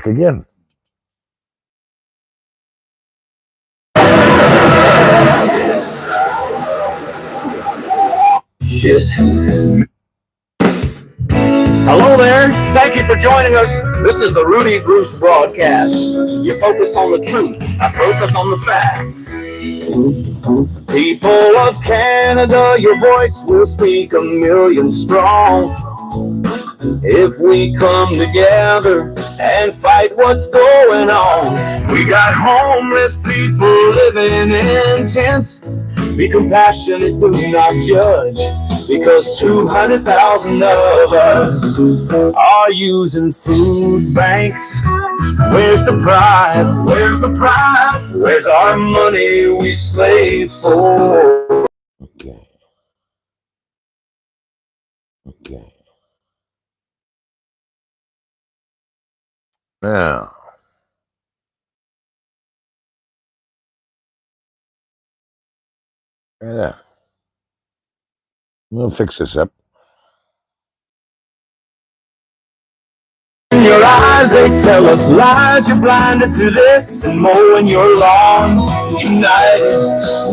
back again. Shit. Hello there. Thank you for joining us. This is the Ruddi Bruce broadcast. You focus on the truth. I focus on the facts. People of Canada, your voice will speak a million strong. If we come together and fight what's going on. We got homeless people living in tents. Be compassionate, do not judge. Because 200,000 of us are using food banks. Where's the pride? Where's the pride? Where's our money we slave for? Okay. Now, yeah, we'll fix this up. In your eyes, they tell us lies. You're blinded to this and mowing your lawn. United,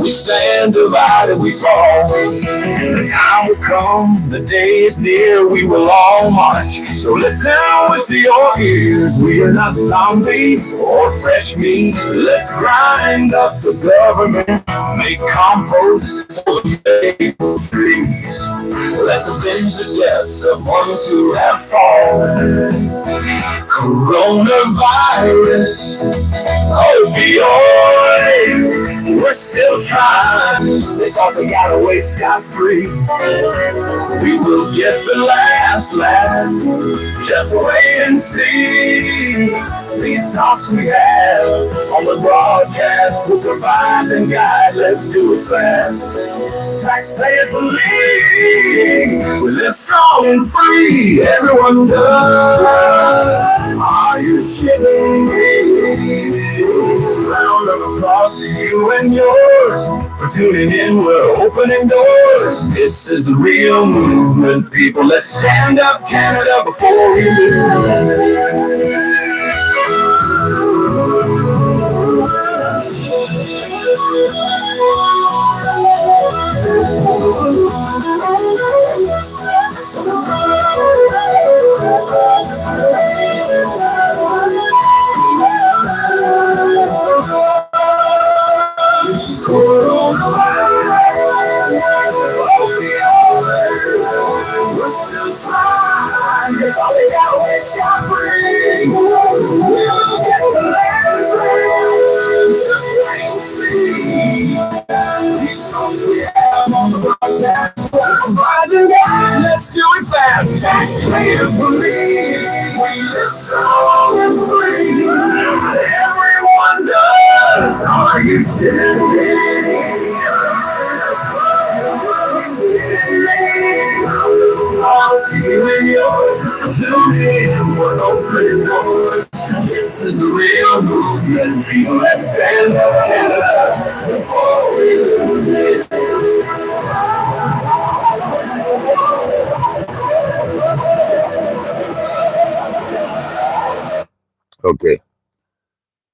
we stand divided, we fall. The time will come, the day is near, we will all march. So listen with your ears. We are not zombies or fresh meat. Let's grind up the government, make compost for the maple trees. Let's avenge the deaths of ones who have fallen. Coronavirus, opioid, we're still trying. They thought they got away scot-free. We will get the last laugh, just wait and see. These talks we have on the broadcast will provide and guide. Let's do it fast. Taxpayers believe we live strong and free. Everyone does. Are you shitting me? Round of applause to you and yours for tuning in. We're opening doors. This is the real movement, people. Let's stand up, Canada, before we lose. We're still trying. If only got a wish I bring. We'll get the last just wait and see. These songs we have on the broadcast. Let's do it fast. Taxpayers believe we live strong and free. Everyone does. Are you kidding me? I'll see you in yours. Tune in, we're opening doors. This is the real movement. People, let's stand up, Canada, before we lose it. Okay.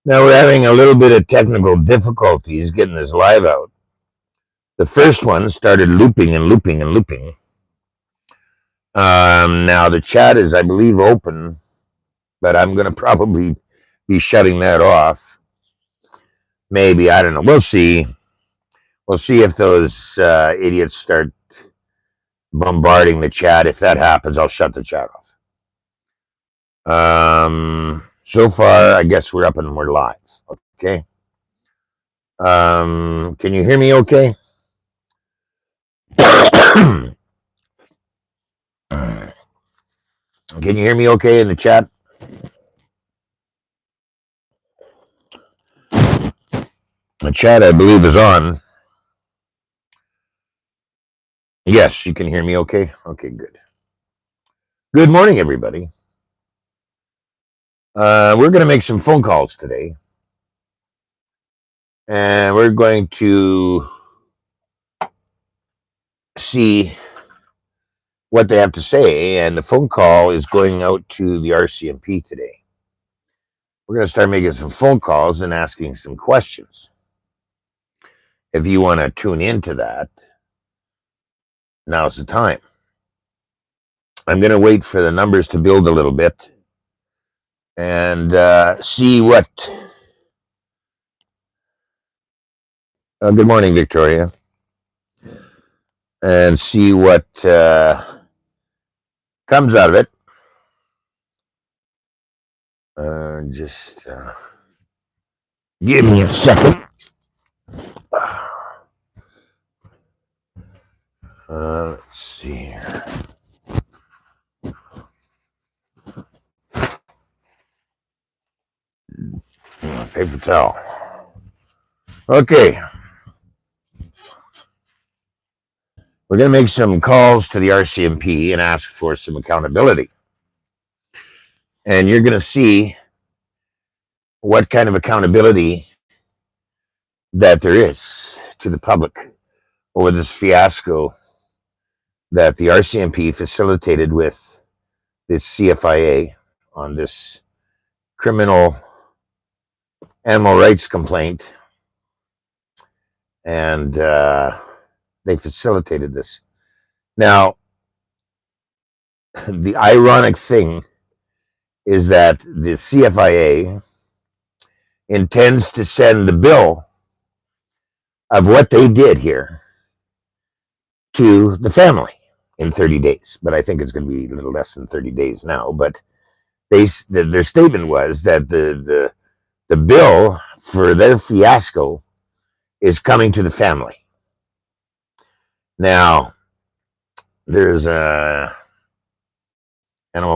Now we're having a little bit of technical difficulties getting this live out. The first one started looping and looping and looping. Now the chat is, I believe, open, but I'm going to probably be shutting that off. Maybe, I don't know. We'll see. We'll see if those idiots start bombarding the chat. If that happens, I'll shut the chat off. So far, I guess we're up and we're live. Okay. Can you hear me okay? Can you hear me okay in the chat? The chat, I believe, is on. Yes, you can hear me okay? Okay, good. Good morning, everybody. We're going to make some phone calls today. And we're going to see what they have to say. And the phone call is going out to the RCMP today. we're going to start making some phone calls and asking some questions. If you want to tune into that, now's the time. I'm going to wait for the numbers to build a little bit and see what... good morning, Victoria. And see what comes out of it. Just give me a second. Let's see here. Paper towel. Okay. We're going to make some calls to the RCMP and ask for some accountability. And you're going to see what kind of accountability that there is to the public over this fiasco that the RCMP facilitated with this CFIA on this criminal animal rights complaint. And they facilitated this. Now, the ironic thing is that the CFIA intends to send the bill of what they did here to the family in 30 days. But I think it's going to be a little less than 30 days now. But their statement was that the bill for their fiasco is coming to the family. Now, there's animal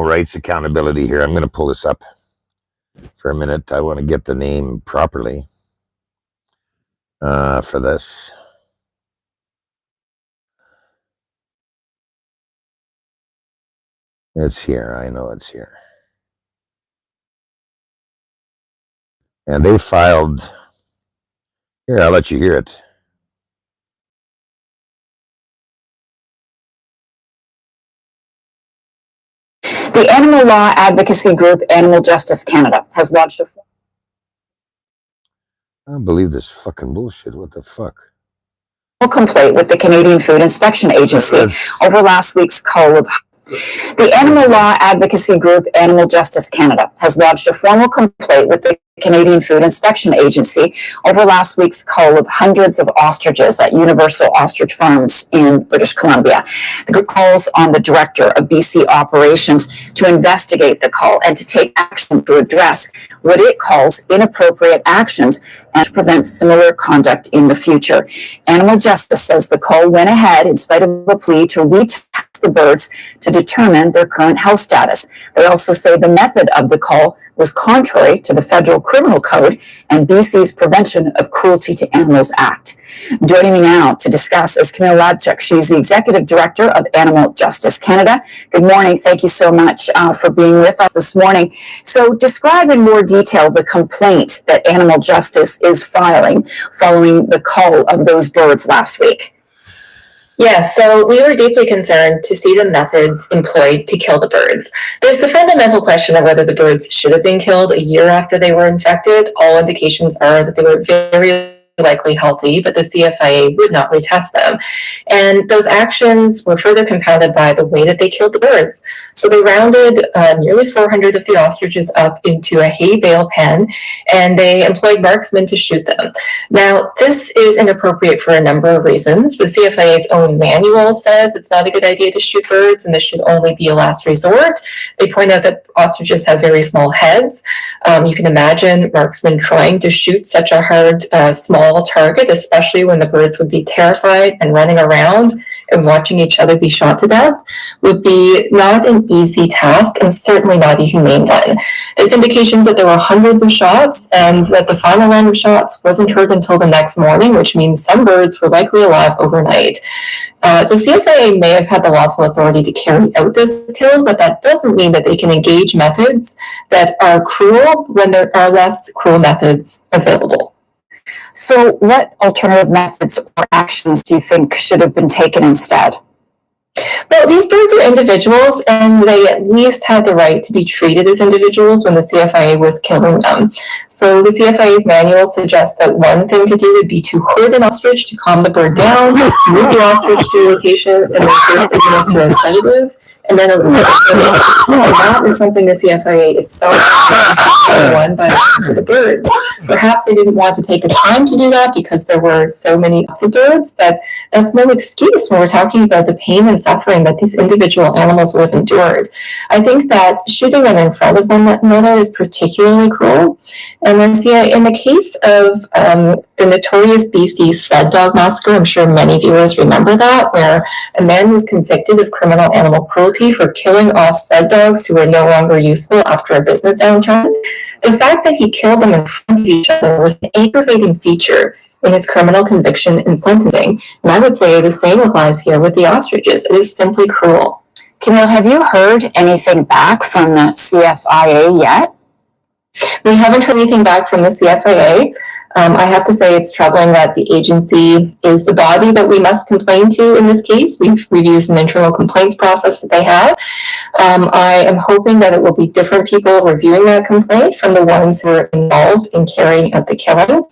rights accountability here. I'm going to pull this up for a minute. I want to get the name properly for this. It's here. I know it's here. And they filed... Here, I'll let you hear it. The animal law advocacy group Animal Justice Canada has lodged a... I don't believe this fucking bullshit. What the fuck? ...complaint with the Canadian Food Inspection Agency over last week's cull of... The animal law advocacy group Animal Justice Canada has lodged a formal complaint with the Canadian Food Inspection Agency over last week's cull of hundreds of ostriches at Universal Ostrich Farms in British Columbia. The group calls on the director of BC operations to investigate the cull and to take action to address what it calls inappropriate actions and to prevent similar conduct in the future. Animal Justice says the cull went ahead in spite of a plea to retest the birds to determine their current health status. They also say the method of the cull was contrary to the Federal Criminal Code and BC's Prevention of Cruelty to Animals Act. Joining me now to discuss is Camille Labchuk. She's the Executive Director of Animal Justice Canada. Good morning. Thank you so much for being with us this morning. So describe in more detail the complaint that Animal Justice is filing following the cull of those birds last week. Yes, so we were deeply concerned to see the methods employed to kill the birds. There's the fundamental question of whether the birds should have been killed a year after they were infected. All indications are that they were very likely healthy, but the CFIA would not retest them. And those actions were further compounded by the way that they killed the birds. So they rounded nearly 400 of the ostriches up into a hay bale pen, and they employed marksmen to shoot them. Now, this is inappropriate for a number of reasons. The CFIA's own manual says it's not a good idea to shoot birds, and this should only be a last resort. They point out that ostriches have very small heads. You can imagine marksmen trying to shoot such a hard, small target, especially when the birds would be terrified and running around and watching each other be shot to death, would be not an easy task and certainly not a humane one. There's indications that there were hundreds of shots and that the final round of shots wasn't heard until the next morning, which means some birds were likely alive overnight. The CFIA may have had the lawful authority to carry out this kill, but that doesn't mean that they can engage methods that are cruel when there are less cruel methods available. So what alternative methods or actions do you think should have been taken instead? Well, these birds are individuals, and they at least had the right to be treated as individuals when the CFIA was killing them. So the CFIA's manual suggests that one thing to do would be to hood an ostrich to calm the bird down, move the ostrich to a location, and then first administer a sedative, and then a that is something the CFIA itself one by to the birds. Perhaps they didn't want to take the time to do that because there were so many of the birds, but that's no excuse when we're talking about the pain and suffering that these individual animals would have endured. I think that shooting them in front of one another is particularly cruel. And Marcia, in the case of the notorious BC sled dog massacre, I'm sure many viewers remember that, where a man was convicted of criminal animal cruelty for killing off sled dogs who were no longer useful after a business downturn. The fact that he killed them in front of each other was an aggravating feature in his criminal conviction and sentencing. And I would say the same applies here with the ostriches. It is simply cruel. Camille, have you heard anything back from the CFIA yet? We haven't heard anything back from the CFIA. I have to say it's troubling that the agency is the body that we must complain to in this case. We've used an internal complaints process that they have. I am hoping that it will be different people reviewing that complaint from the ones who are involved in carrying out the killing.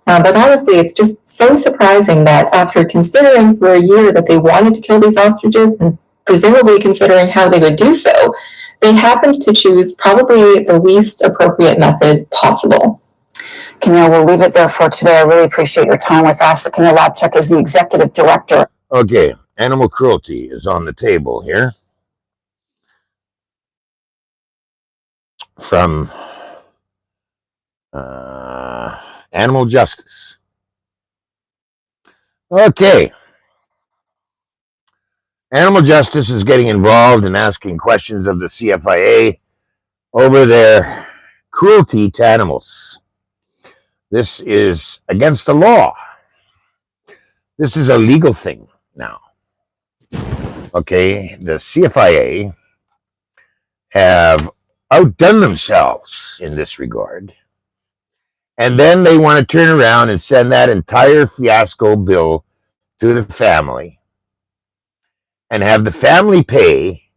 But honestly, it's just so surprising that after considering for a year that they wanted to kill these ostriches and presumably considering how they would do so, they happened to choose probably the least appropriate method possible. Camille, we'll leave it there for today. I really appreciate your time with us. Camille Lapchuk is the executive director. Okay, animal cruelty is on the table here. From Animal Justice. Okay. Animal Justice is getting involved in asking questions of the CFIA over their cruelty to animals. This is against the law. This is a legal thing now. Okay, the CFIA have outdone themselves in this regard. And then they want to turn around and send that entire fiasco bill to the family and have the family pay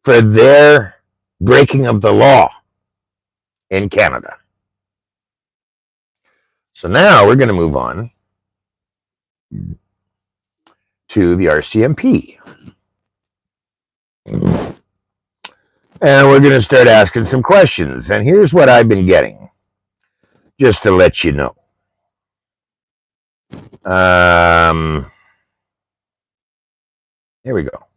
for their breaking of the law in Canada. So now we're going to move on to the RCMP. And we're going to start asking some questions. And here's what I've been getting, just to let you know. Here we go.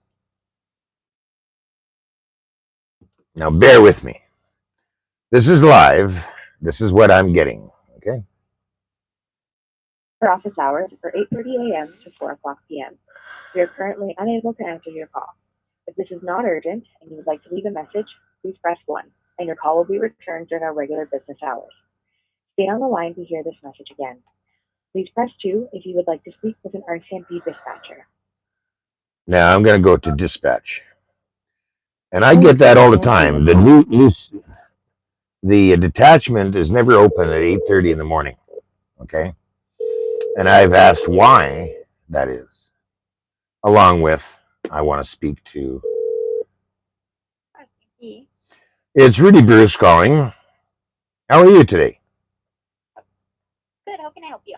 Now bear with me. This is live. This is what I'm getting. Okay. Our office hours are 8:30 a.m. to 4 o'clock p.m. We are currently unable to answer your call. If this is not urgent and you would like to leave a message, please press 1, and your call will be returned during our regular business hours. Stay on the line to hear this message again. Please press 2 if you would like to speak with an RCMP dispatcher. Now I'm going to go to dispatch. And I get that all the time. The detachment is never open at 8:30 in the morning. Okay? And I've asked why that is. Along with, I want to speak to... It's Ruddi Bruce calling. How are you today? Good, how can I help you?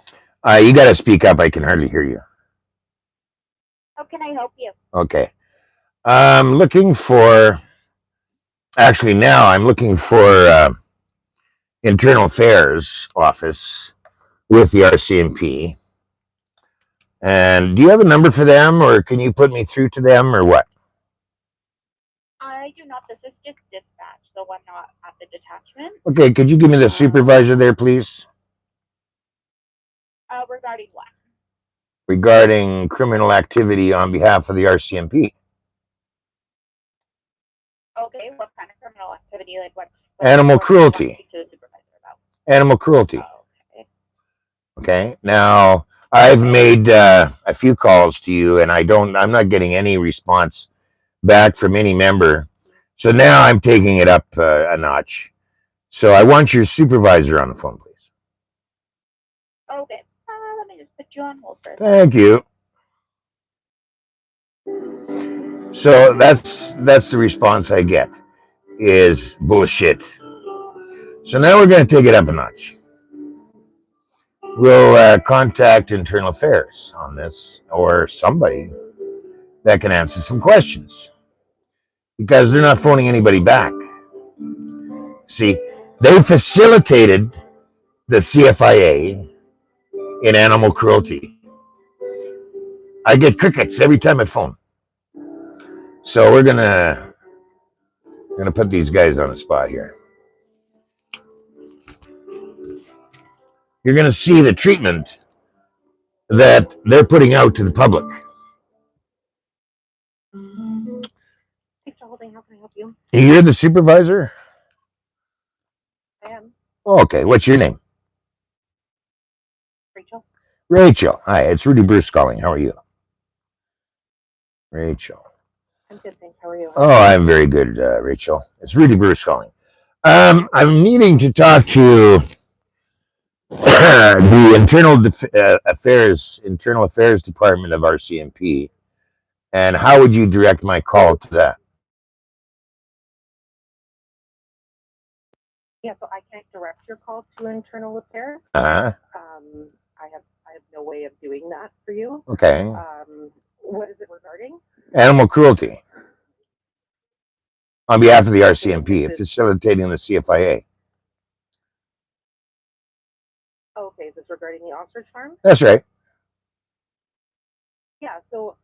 You got to speak up. I can hardly hear you. How can I help you? Okay. I'm looking for... Actually, now I'm looking for Internal Affairs Office with the RCMP. And do you have a number for them, or can you put me through to them, or what? I do not. This is just dispatch, so I'm not at the detachment. Okay, could you give me the supervisor there, please? Regarding what? Regarding criminal activity on behalf of the RCMP. Okay, what kind of criminal activity? Like what? Animal cruelty. To the supervisor about? Animal cruelty. Okay. Okay, now I've made a few calls to you, and I'm not getting any response back from any member. So now I'm taking it up a notch. So I want your supervisor on the phone, please. Okay. Let me just put you on hold for a second. Thank you. So that's the response I get is bullshit. So now we're going to take it up a notch. We'll contact internal affairs on this, or somebody that can answer some questions, because they're not phoning anybody back. See, they facilitated the CFIA in animal cruelty. I get crickets every time I phone. So we're gonna put these guys on the spot here. You're gonna see the treatment that they're putting out to the public. Thanks for holding. How can I help you? You're the supervisor? I am Okay, what's your name? Rachel. Rachel. Hi, it's Ruddi Bruce calling. How are you? Rachel. I'm good, thanks. How are you? Oh, I'm very good, Rachel. It's Ruddi Bruce calling. I'm needing to talk to the internal affairs department of RCMP. And how would you direct my call to that? Yeah, so I can't direct your call to internal affairs. Uh-huh. I have no way of doing that for you. Okay. What is it regarding? Animal cruelty. On behalf of the RCMP, facilitating the CFIA. Oh, okay, is this regarding the ostrich farm? That's right. Yeah, so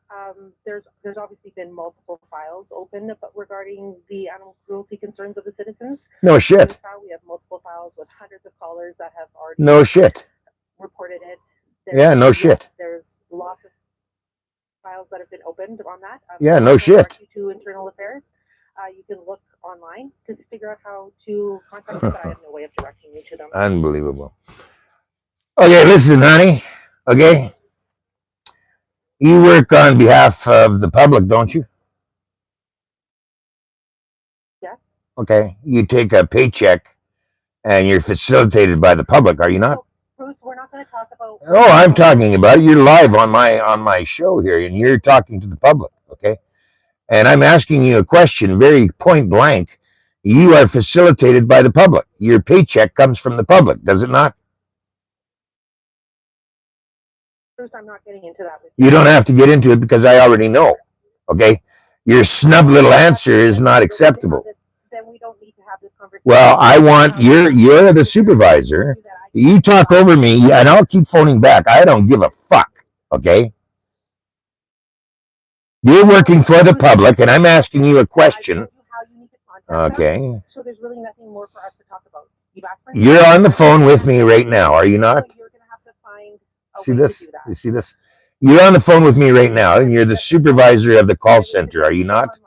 there's obviously been multiple files open but regarding the animal cruelty concerns of the citizens. No shit. We have multiple files with hundreds of callers that have already No shit. reported it. Yeah, no shit. There's lots of files that have been opened on that. Yeah, no shit. To internal affairs. You can look online to figure out how to contact them, but I have no way of directing you to them. Unbelievable. Okay, listen, honey. Okay. You work on behalf of the public, don't you? Yeah. Okay. You take a paycheck and you're facilitated by the public, are you not? Bruce, we're not going to talk about. Oh, I'm talking about it. You're live on my show here, and you're talking to the public, okay? And I'm asking you a question, very point blank. You are facilitated by the public. Your paycheck comes from the public, does it not? Bruce, I'm not getting into that with you. You don't have to get into it because I already know, okay? Your snub little answer is not acceptable. Then we don't need to have this conversation. Well, I want you're the supervisor. You talk over me, and I'll keep phoning back. I don't give a fuck, okay? You're working for the public, and I'm asking you a question. Okay. So there's really nothing more for us to talk about. You're on the phone with me right now, are you not? You're going to have to find see this? You see this? You're on the phone with me right now, and you're the supervisor of the call center, are you not?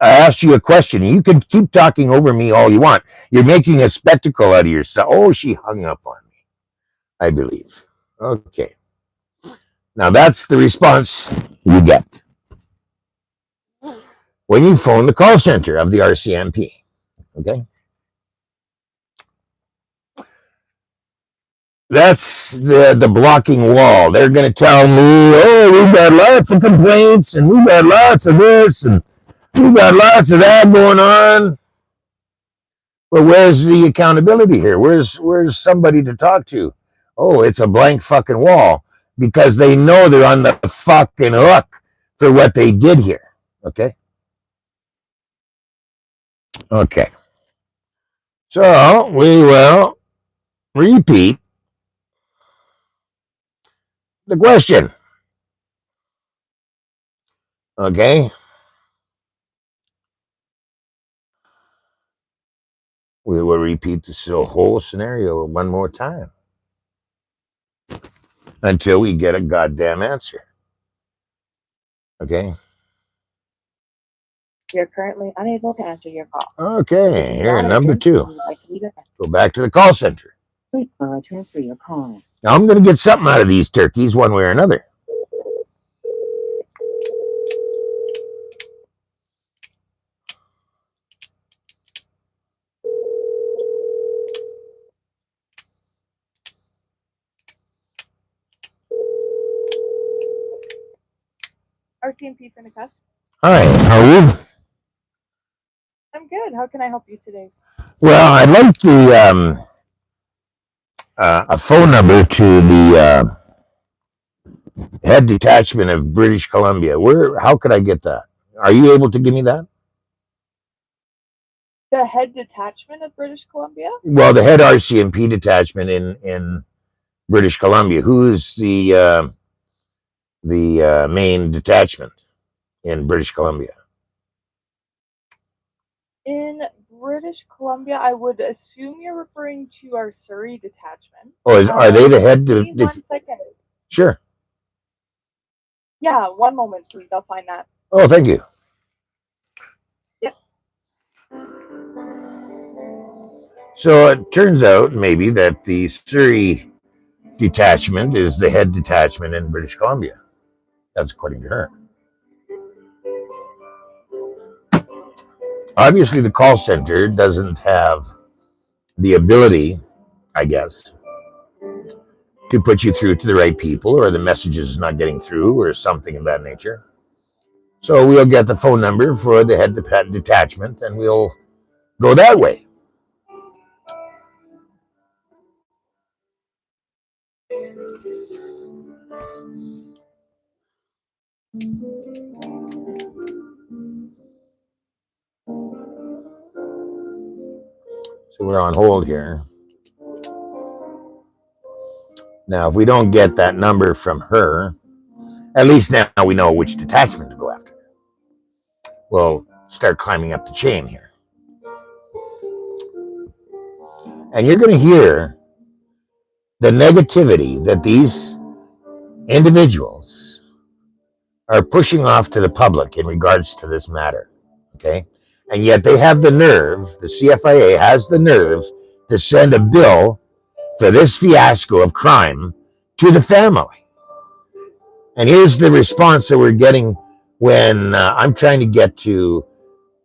I asked you a question. You can keep talking over me all you want. You're making a spectacle out of yourself. Oh, she hung up on me, I believe. Okay. Now that's the response you get when you phone the call center of the RCMP. Okay. That's the blocking wall. They're going to tell me, oh, we've got lots of complaints, and we've got lots of this, and we've got lots of that going on. But where's the accountability here? Where's somebody to talk to? Oh, it's a blank fucking wall, because they know they're on the fucking hook for what they did here. Okay? Okay. So we will repeat the question. Okay? We will repeat this whole scenario one more time until we get a goddamn answer. Okay? You're currently unable to answer your call. Okay, here, number 2. Go back to the call center. Please transfer your call. Now I'm going to get something out of these turkeys one way or another. RCMP Finicus. Hi, how are you? I'm good. How can I help you today? Well, I'd like a phone number to the head detachment of British Columbia. Where? How could I get that? Are you able to give me that? The head detachment of British Columbia? Well, the head RCMP detachment in British Columbia. Who is the main detachment in British Columbia? In British Columbia, I would assume you're referring to our Surrey detachment. Oh, are they the head? Give me 1 second. Sure. Yeah, one moment, please. I'll find that. Oh, thank you. Yep. So it turns out maybe that the Surrey detachment is the head detachment in British Columbia. That's according to her. Obviously, the call center doesn't have the ability, I guess, to put you through to the right people, or the message is not getting through, or something of that nature. So we'll get the phone number for the head detachment and we'll go that way. So we're on hold here. Now, if we don't get that number from her, at least now we know which detachment to go after. We'll start climbing up the chain here. And you're going to hear the negativity that these individuals are pushing off to the public in regards to this matter. Okay? And yet they have the nerve, the CFIA has the nerve to send a bill for this fiasco of crime to the family. And here's the response that we're getting when I'm trying to get to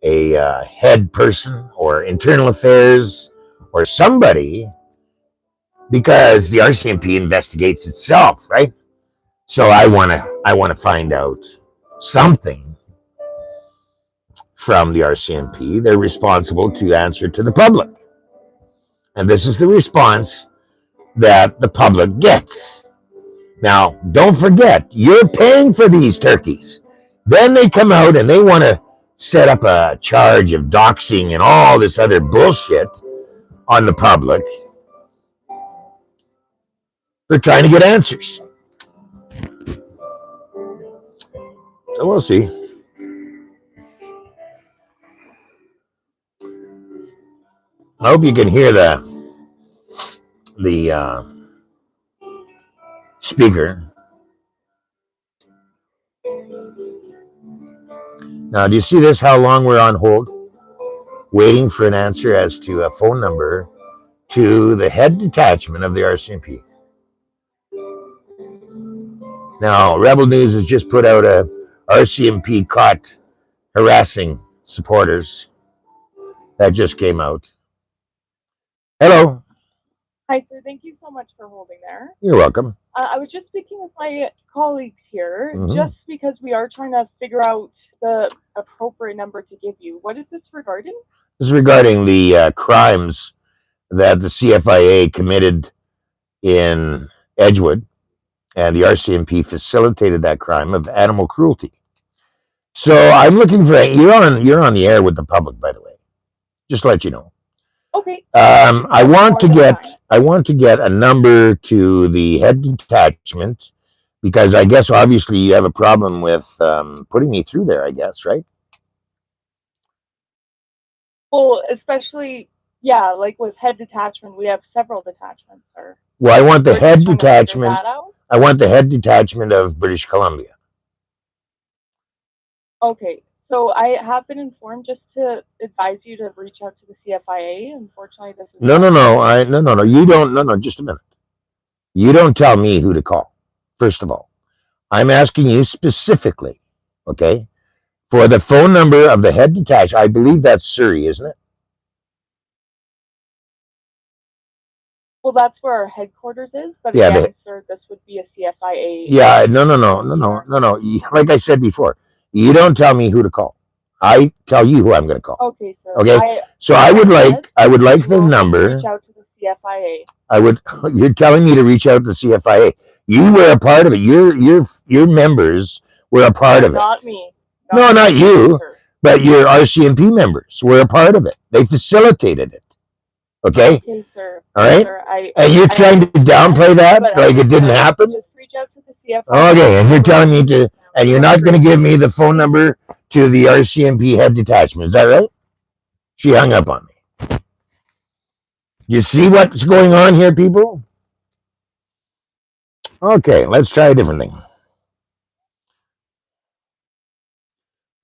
a head person or internal affairs or somebody, because the RCMP investigates itself, right? So I want to find out something from the RCMP. They're responsible to answer to the public. And this is the response that the public gets. Now, don't forget, you're paying for these turkeys. Then they come out and they want to set up a charge of doxing and all this other bullshit on the public. They're trying to get answers. So we'll see. I hope you can hear the speaker. Now, do you see this? How long we're on hold, waiting for an answer as to a phone number to the head detachment of the RCMP. Now, Rebel News has just put out a RCMP caught harassing supporters. That just came out. Hello. Hi, sir. Thank you so much for holding there. You're welcome. I was just speaking with my colleagues here, just because we are trying to figure out the appropriate number to give you. What is this regarding? This is regarding the crimes that the CFIA committed in Edgewood, and the RCMP facilitated that crime of animal cruelty. So I'm looking for you're on the air with the public, by the way. Just to let you know. Okay. I want to get a number to the head detachment, because I guess obviously you have a problem with putting me through there, I guess, right? Well, especially, yeah, like with head detachment, we have several detachments, sir. Well, I want the head detachment. I want the head detachment of British Columbia. Okay. So I have been informed just to advise you to reach out to the CFIA. Unfortunately, this is no. You don't. No. Just a minute. You don't tell me who to call. First of all, I'm asking you specifically, okay, for the phone number of the head detachment. I believe that's Surrey, isn't it? Well, that's where our headquarters is. But yeah, sir, this would be a CFIA. Yeah. No. Like I said before, You don't tell me who to call. I tell you who I'm going to call. Okay, sir. Okay. So I would like the number. Reach out to the CFIA. You're telling me to reach out to CFIA. You were a part of it. Your members were a part of it. Not me. Not you, but your RCMP members were a part of it. They facilitated it. Okay? Okay, sir. All right? Sir, and you're trying to downplay that like it didn't happen? Just reach out to the CFIA. Okay, and you're telling me to, and you're not going to give me the phone number to the RCMP head detachment. Is that right? She hung up on me. You see what's going on here, people? Okay, let's try a different thing.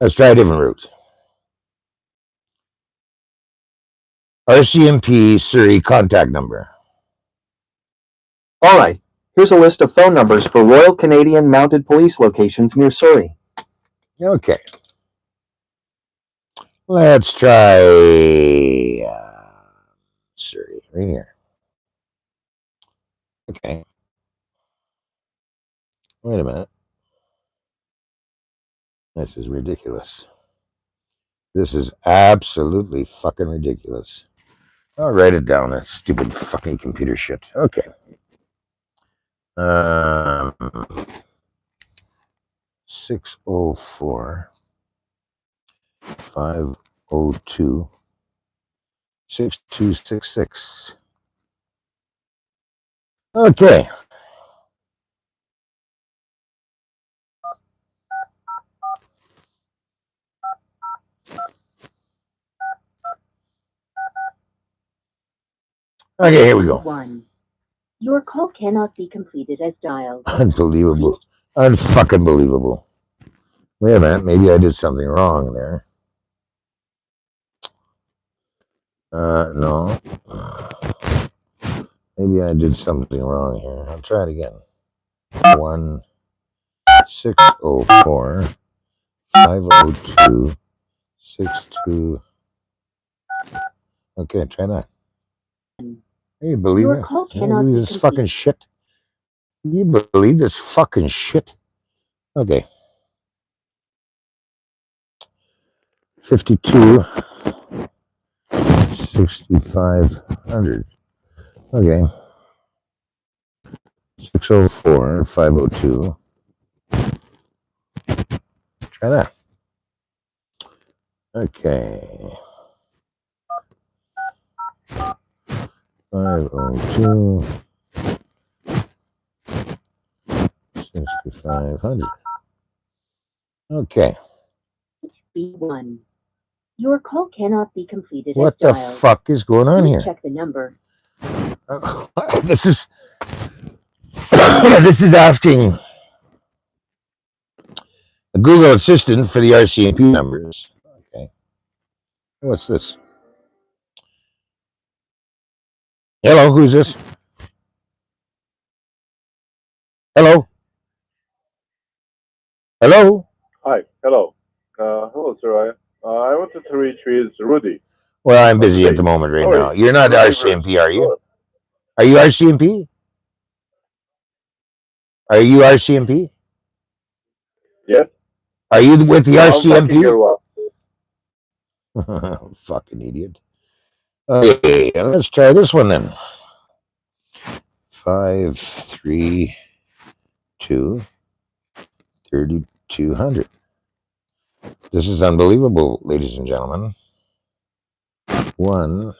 Let's try a different route. RCMP Surrey contact number. All right, here's a list of phone numbers for Royal Canadian Mounted Police locations near Surrey. Okay. Let's try Surrey, right here. Okay. Wait a minute. This is ridiculous. This is absolutely fucking ridiculous. I'll write it down. That stupid fucking computer shit. Okay. 604 502 6266. Okay. Okay, here we go. 1. Your call cannot be completed as dialed. Unbelievable. Unfucking believable. Wait a minute. Maybe I did something wrong there. No. Maybe I did something wrong here. I'll try it again. 1 604 502 62. Okay, try that. Can you believe Your it? call Can you cannot believe be this fucking shit? Can you believe this fucking shit? Okay. 52 6500. Okay. 604 502. Try that. Okay. 502 6500. Okay. B1. Your call cannot be completed What as the dialed. fuck is going on Please here? check the number. This is this is asking a Google Assistant for the RCMP numbers. Okay. What's this? Hello, who's this? Hello? Hello? Hi, hello. Hello, sir. I wanted to reach with Ruddi. Well, I'm busy at the moment right now. You're not RCMP, are you? Are you RCMP? Are you RCMP? Yes. Are you with the RCMP? Well. Fucking idiot. Okay, let's try this one then. 532 3200. This is unbelievable, ladies and gentlemen. 1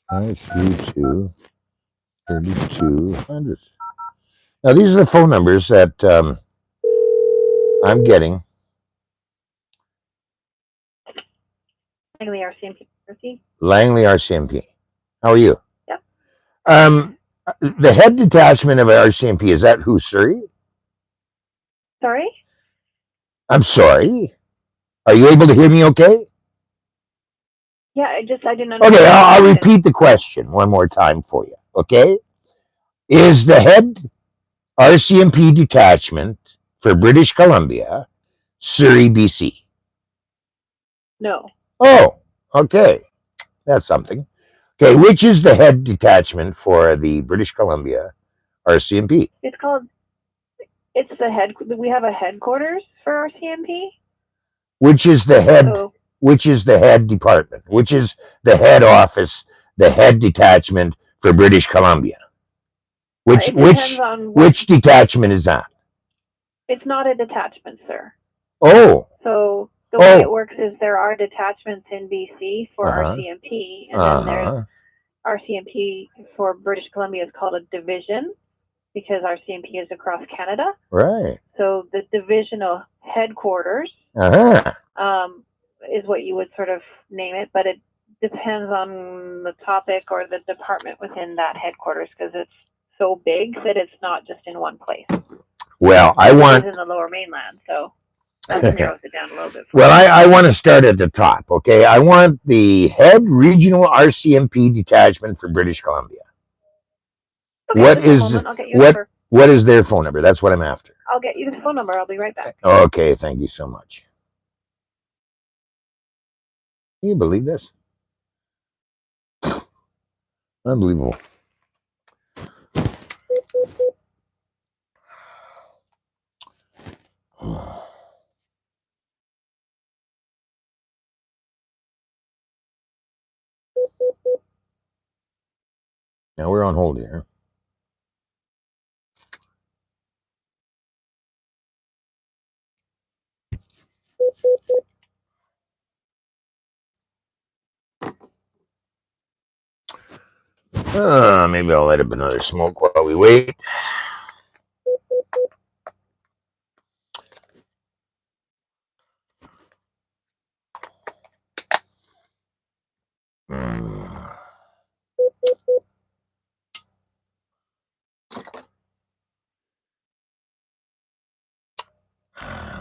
532 3200. Now these are the phone numbers that I'm getting. Langley RCMP. Langley RCMP. How are you? Yep. The head detachment of RCMP, is that who, Surrey? Sorry? I'm sorry. Are you able to hear me okay? Yeah, I didn't understand. Okay, I'll repeat the question one more time for you, okay? Is the head RCMP detachment for British Columbia Surrey, BC? No. Oh, okay. That's something. Okay, which is the head detachment for the British Columbia RCMP? It's called It's the head. We have a headquarters for our CMP. Which is the head? So Which is the head department? Which is the head office? The head detachment for British Columbia? it depends on which detachment is that? It's not a detachment, sir. Oh. So the way it works is there are detachments in BC for our CMP, and then there's our CMP for British Columbia is called a division because our CMP is across Canada. Right. So the divisional headquarters is what you would sort of name it, but it depends on the topic or the department within that headquarters because it's so big that it's not just in one place. Well, it is in the Lower Mainland, so that narrows it down a little bit. Well, I want to start at the top, okay? I want the head regional RCMP detachment for British Columbia. Okay, what is their phone number? That's what I'm after. I'll get you the phone number. I'll be right back. Okay, thank you so much. Can you believe this? Unbelievable. Now we're on hold here. Maybe I'll light up another smoke while we wait.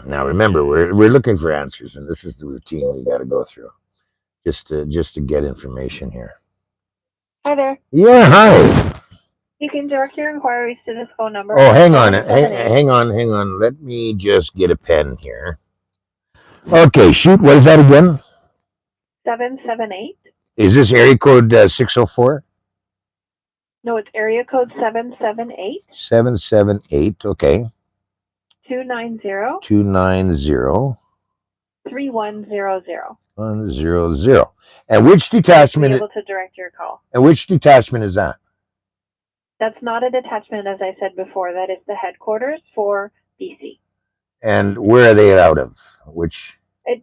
Now remember, we're looking for answers, and this is the routine we got to go through, just to get information here. Hi there. Yeah, hi. You can direct your inquiries to this phone number. Oh, hang on. Let me just get a pen here. Okay, shoot. What is that again? 778. Is this area code 604? No, it's area code 778. 778. Okay. 290. 290. 3100. 100. And which detachment? Be able to direct your call. And which detachment is that? That's not a detachment, as I said before. That is the headquarters for BC. And where are they out of? Which? It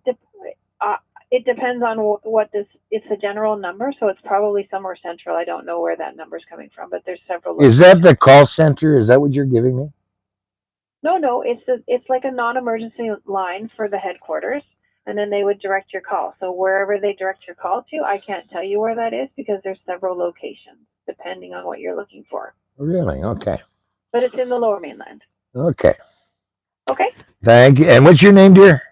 depends on what this. It's a general number, so it's probably somewhere central. I don't know where that number is coming from, but there's several. Is that the call center? Is that what you're giving me? No. It's like a non-emergency line for the headquarters, and then they would direct your call. So wherever they direct your call to, I can't tell you where that is because there's several locations depending on what you're looking for. Really? Okay. But it's in the Lower Mainland. Okay. Okay. Thank you. And what's your name, dear?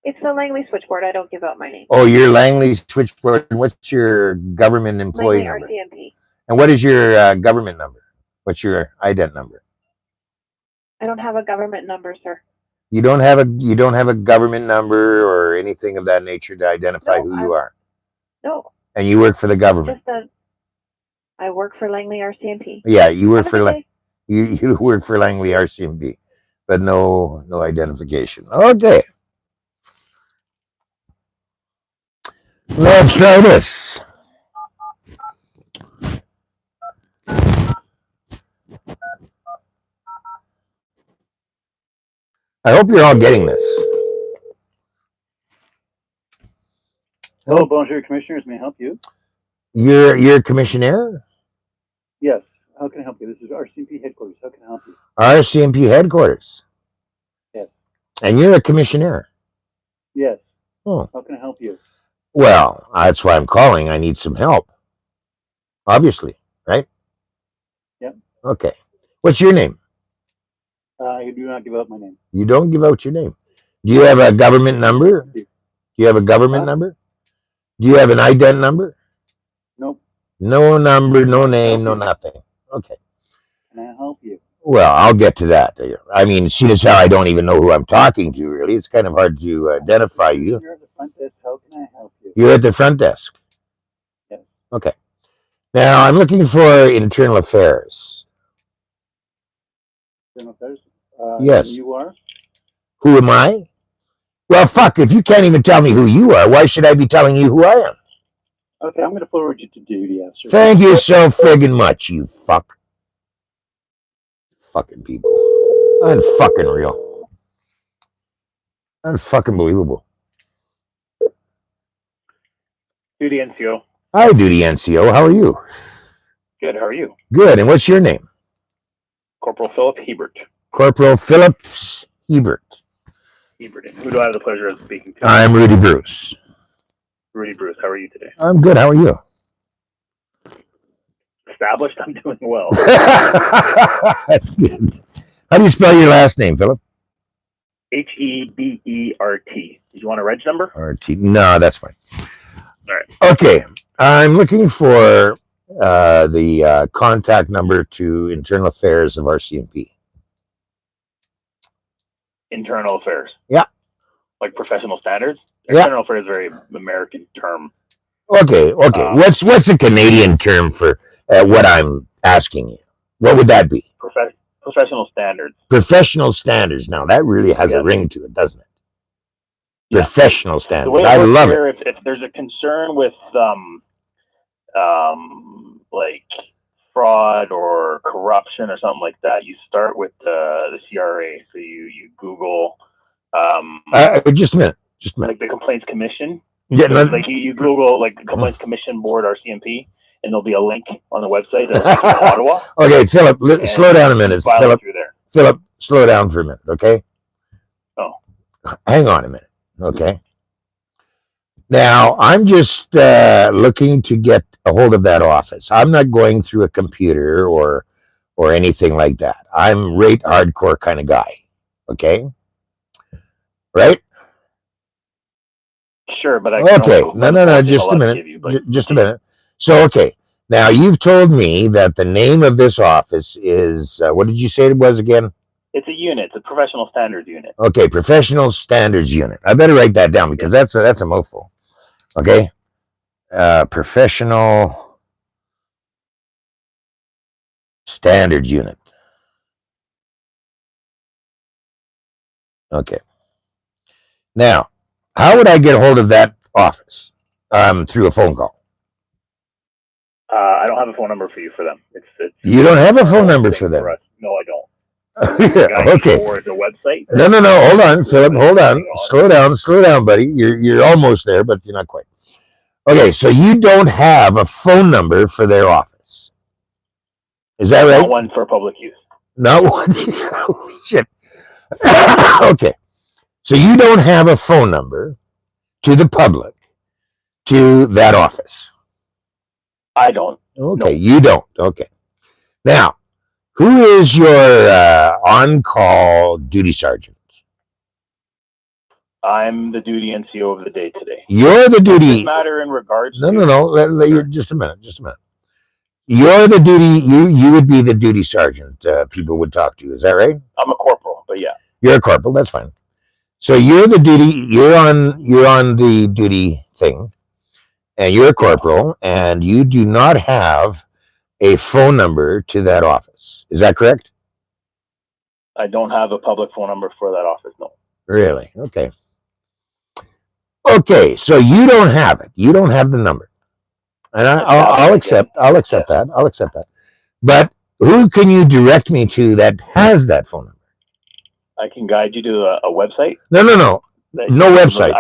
It's the Langley switchboard. I don't give out my name. Oh, your Langley switchboard. And what's your government employee number? RCMP. And what is your government number? What's your ident number? I don't have a government number, sir. You don't have a government number or anything of that nature to identify who you are? No. And you work for the government? I work for Langley RCMP. Yeah, you work for you work for Langley RCMP, but no identification. Okay. Let's try this. I hope you're all getting this. Hello, bonjour, commissioners. May I help you? You're a commissioner? Yes. How can I help you? This is RCMP headquarters. How can I help you? RCMP headquarters? Yes. And you're a commissioner? Yes. Oh. How can I help you? Well, that's why I'm calling. I need some help. Obviously, right? Yep. Okay. What's your name? I do not give out my name. You don't give out your name. Do you have a government number? Do you have a government number? Do you have an ident number? Nope. No number, no name, no nothing. Okay. Can I help you? Well, I'll get to that. I mean, seeing as how I don't even know who I'm talking to, really, it's kind of hard to identify you. You're at the front desk. How can I help you? You're at the front desk? Yes. Okay. Now, I'm looking for internal affairs. Internal affairs? Yes. You are? Who am I? Well, fuck, if you can't even tell me who you are, why should I be telling you who I am? Okay, I'm going to forward you to duty, sir. Thank you so friggin' much, you fuck. Fucking people. Unfucking real. Unfucking believable. Duty NCO. Hi, Duty NCO. How are you? Good. How are you? Good. And what's your name? Corporal Philip Hebert. Corporal Phillips Hebert. Hebert. And who do I have the pleasure of speaking to? I'm Ruddi Bruce. Ruddi Bruce. How are you today? I'm good. How are you? Established. I'm doing well. That's good. How do you spell your last name, Philip? Hebert. Did you want a reg number? RT. No, that's fine. All right. Okay. I'm looking for the contact number to Internal Affairs of RCMP. Internal affairs. Yeah. Like professional standards? Yeah. Internal affairs is a very American term. Okay. What's the Canadian term for what I'm asking you? What would that be? Professional standards. Professional standards. Now, that really has a ring to it, doesn't it? Yeah. Professional standards. I love it. If there's a concern with like fraud or corruption or something like that, you start with the CRA. So you Google just a minute. Like the Complaints Commission. Yeah, so like you Google like Complaints Commission Board RCMP, and there'll be a link on the website that'll take you to Ottawa. Okay, Philip, slow down a minute. Philip, slow down for a minute, okay? Oh. Hang on a minute, okay? Now, I'm just looking to get a hold of that office. I'm not going through a computer or anything like that. I'm rate hardcore kind of guy, okay? Right? Sure, but okay. No. Just a minute. Just a minute. So, okay. Now, you've told me that the name of this office is, what did you say it was again? It's a unit. It's a professional standards unit. Okay, professional standards unit. I better write that down because that's a mouthful. Okay? Professional standards unit. Okay. Now, how would I get a hold of that office? Through a phone call. I don't have a phone number for you for them. You don't have a phone number for them? No, I don't. Okay. Or the website? No. Hold on, Philip. Hold on. Slow down, buddy. You're almost there, but you're not quite. Okay, so you don't have a phone number for their office. Is that right? Not one for public use. Not one. Holy shit. Okay. So you don't have a phone number to the public to that office. I don't. Okay, no. You don't. Okay. Now, who is your on-call duty sergeant? I'm the duty NCO of the day today. You're the duty. Does this matter in regards No. Just a minute. You're the duty. You would be the duty sergeant. People would talk to you. Is that right? I'm a corporal, but yeah. You're a corporal. That's fine. So you're the duty. You're on the duty thing, and you're a corporal, and you do not have a phone number to that office. Is that correct? I don't have a public phone number for that office. No. Really? Okay. Okay. So you don't have it. You don't have the number, and I'll accept. I'll accept that. I'll accept that. But who can you direct me to that has that phone number? I can guide you to a website. No. No website.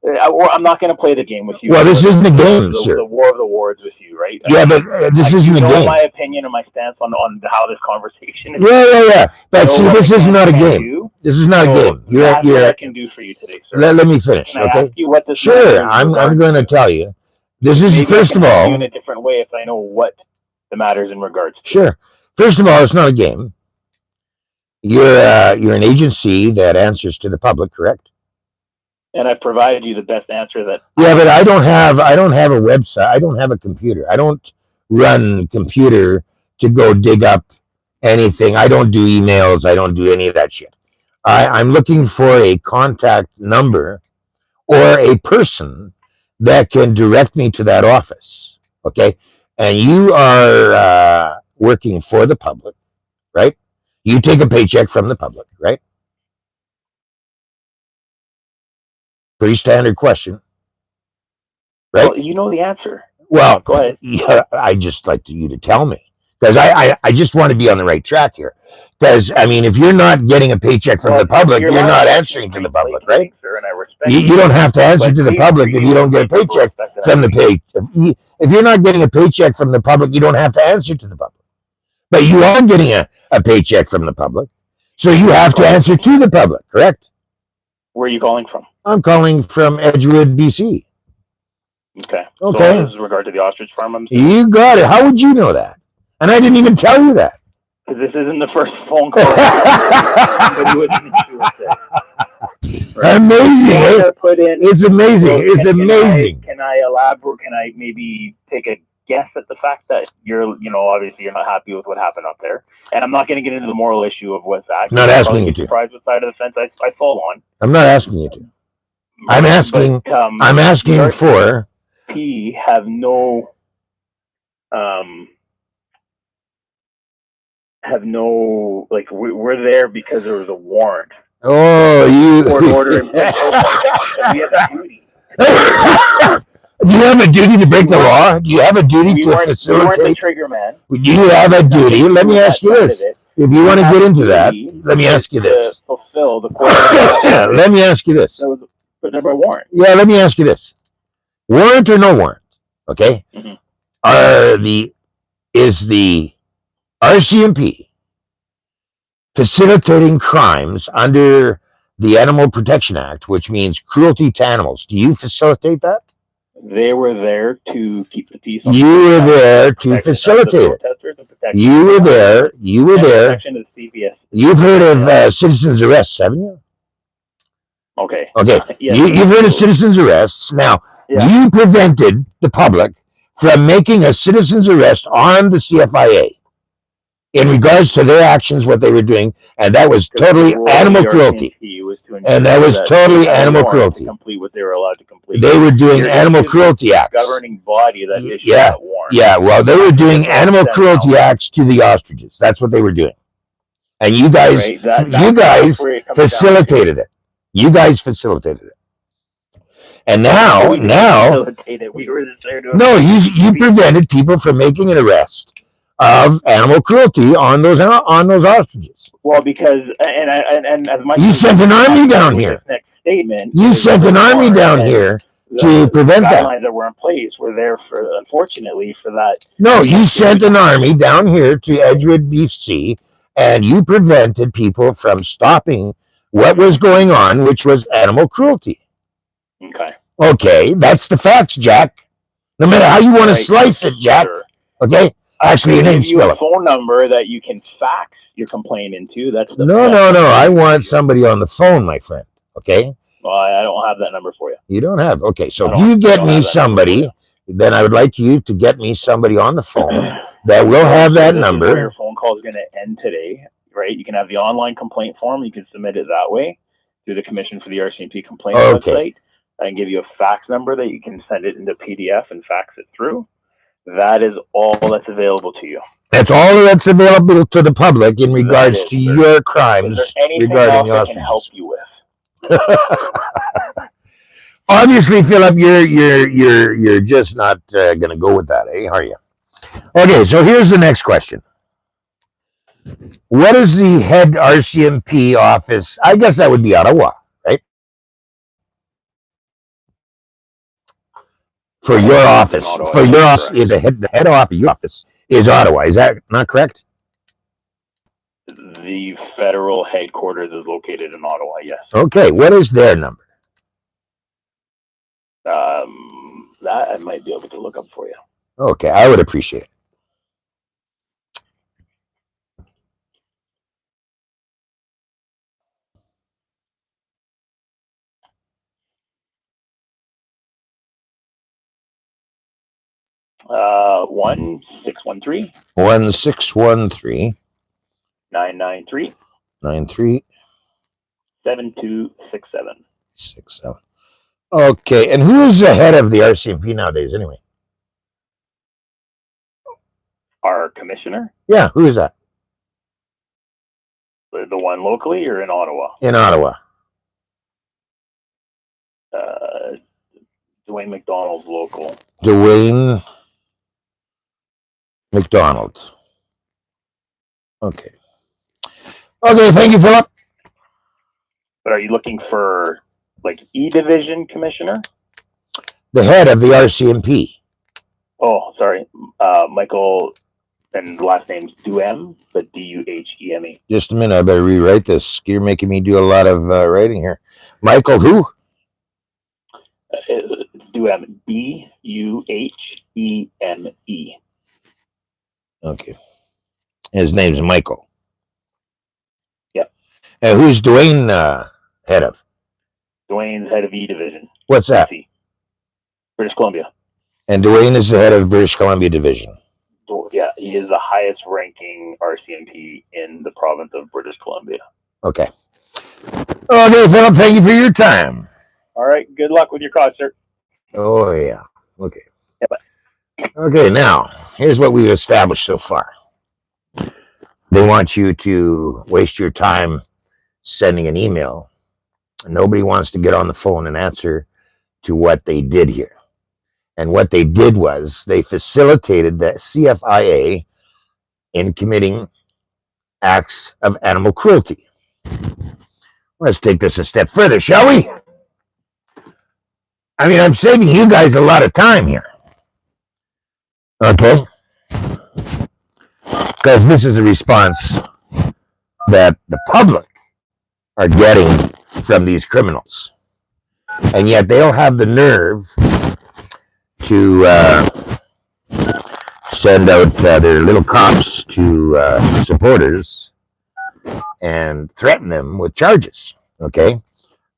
I'm not going to play the game with you. Well, this isn't a game, sir. The war of the words with you, right? Yeah, but this isn't a game. My opinion and my stance on how this conversation is. Yeah. But see, this is not a game. This is not a game. That's what I can do for you today, sir. Let me finish, Can I okay? ask you what this sure, I'm going to tell you. This is maybe first of all. In a different way, if I know what the matters in regards to. Sure. First of all, it's not a game. You're an agency that answers to the public, correct? And I've provided you the best answer that. Yeah, but I don't have a website. I don't have a computer. I don't run computer to go dig up anything. I don't do emails. I don't do any of that shit. I'm looking for a contact number or a person that can direct me to that office. Okay, and you are working for the public, right? You take a paycheck from the public, right? Pretty standard question, right? Well, you know the answer. Well, go ahead. Yeah, I just like you to tell me, because I just want to be on the right track here. Because I mean, if you're not getting a paycheck from the public, you're not answering to the public, right? Sir, and I respect You don't have to answer but to the public if you don't get a paycheck from the pay. If you're not getting a paycheck from the public, you don't have to answer to the public. But you are getting a paycheck from the public, so you have to answer to the public, correct? Where are you calling from? I'm calling from Edgewood, BC. Okay. Okay. So this is regard to the ostrich farm. You got it. How would you know that? And I didn't even tell you that. Because this isn't the first phone call. Amazing. It's amazing. So it's amazing. Can I elaborate? Can I maybe take a guess at the fact that obviously you're not happy with what happened up there? And I'm not going to get into the moral issue of what's that. Not asking you to. Surprised what side of the fence I fall on. I'm not asking you to. I'm asking. But, I'm asking for. P have no. We're there because there was a warrant. Oh, you. Court order and we have a duty. Do you have a duty to break the law? Do you have a duty to facilitate? We weren't the trigger man. Do you have a duty? Let me ask you this. If you want to get into that, let me ask you this. Fulfill the court order. Let me ask you this. But never a warrant. Yeah, let me ask you this. Warrant or no warrant? Okay. Mm-hmm. Is the RCMP facilitating crimes under the Animal Protection Act, which means cruelty to animals? Do you facilitate that? They were there to keep the peace. You were there to facilitate it. You were there. You were there. You've heard of citizens' arrests, haven't you? Okay. Okay. You've heard of citizens' arrests. Now, you prevented the public from making a citizen's arrest on the CFIA in regards to their actions, what they were doing, and that was totally animal cruelty. And that was totally animal cruelty. Complete what they were allowed to complete. They were doing animal cruelty acts. Governing body that issued that warrant. Yeah. Well, they were doing animal cruelty acts to the ostriches. That's what they were doing. And you guys, facilitated it. You guys facilitated it. And now, we were just there to you prevented people from making an arrest of animal cruelty on those ostriches. Well, because and as much you sent an army down here. Next statement. You sent an army down here to prevent that. The guidelines that were in place were there unfortunately, for that. No, you sent an army down here to Edgewood, BC, and you prevented people from stopping what was going on, which was animal cruelty. Okay. Okay, that's the facts, Jack. No matter how you want to slice it, Jack. Sure. Okay. Actually, your name's Philip. A phone number that you can fax your complaint into. No. I want somebody on the phone, my friend. Okay. Well, I don't have that number for you. You don't have. Okay, so if you get me somebody, then I would like you to get me somebody on the phone that will have that number. Where your phone call is going to end today, right? You can have the online complaint form. You can submit it that way through the Commission for the RCMP Complaint website. I can give you a fax number that you can send it into PDF and fax it through. That is all that's available to you. That's all that's available to the public in regards to your crimes regarding the ostriches. Can help you with? Obviously, Philip, you're just not going to go with that, are you? Okay, so here's the next question. What is the head RCMP office? I guess that would be Ottawa, right? For your office. For your office is the head office of your office is Ottawa. Is that not correct? The federal headquarters is located in Ottawa, yes. Okay, what is their number? That I might be able to look up for you. Okay, I would appreciate it. Uh, 1613 1613 993 93 7267. 67. Okay, and who is the head of the RCMP nowadays, anyway? Our commissioner? Yeah, who is that? The one locally or in Ottawa? In Ottawa. Dwayne McDonald's local. Dwayne McDonald. Okay. Okay, thank you, Philip. But are you looking for like E Division Commissioner? The head of the RCMP. Oh, sorry. Michael, and the last name's Duhem, but Duheme. Just a minute, I better rewrite this. You're making me do a lot of writing here. Michael who? Duhem. Duheme. Okay. His name's Michael. Yep. And who's Dwayne head of? Dwayne's head of E Division. What's that? BC. British Columbia. And Dwayne is the head of British Columbia Division. Yeah, he is the highest ranking RCMP in the province of British Columbia. Okay. Okay, Philip, thank you for your time. All right, good luck with your cause, sir. Oh, yeah. Okay. Yeah, bye. Okay, now, here's what we've established so far. They want you to waste your time sending an email. Nobody wants to get on the phone and answer to what they did here. And what they did was they facilitated the CFIA in committing acts of animal cruelty. Let's take this a step further, shall we? I mean, I'm saving you guys a lot of time here. Okay? Because this is a response that the public are getting from these criminals. And yet they'll have the nerve to send out their little cops to supporters and threaten them with charges, okay,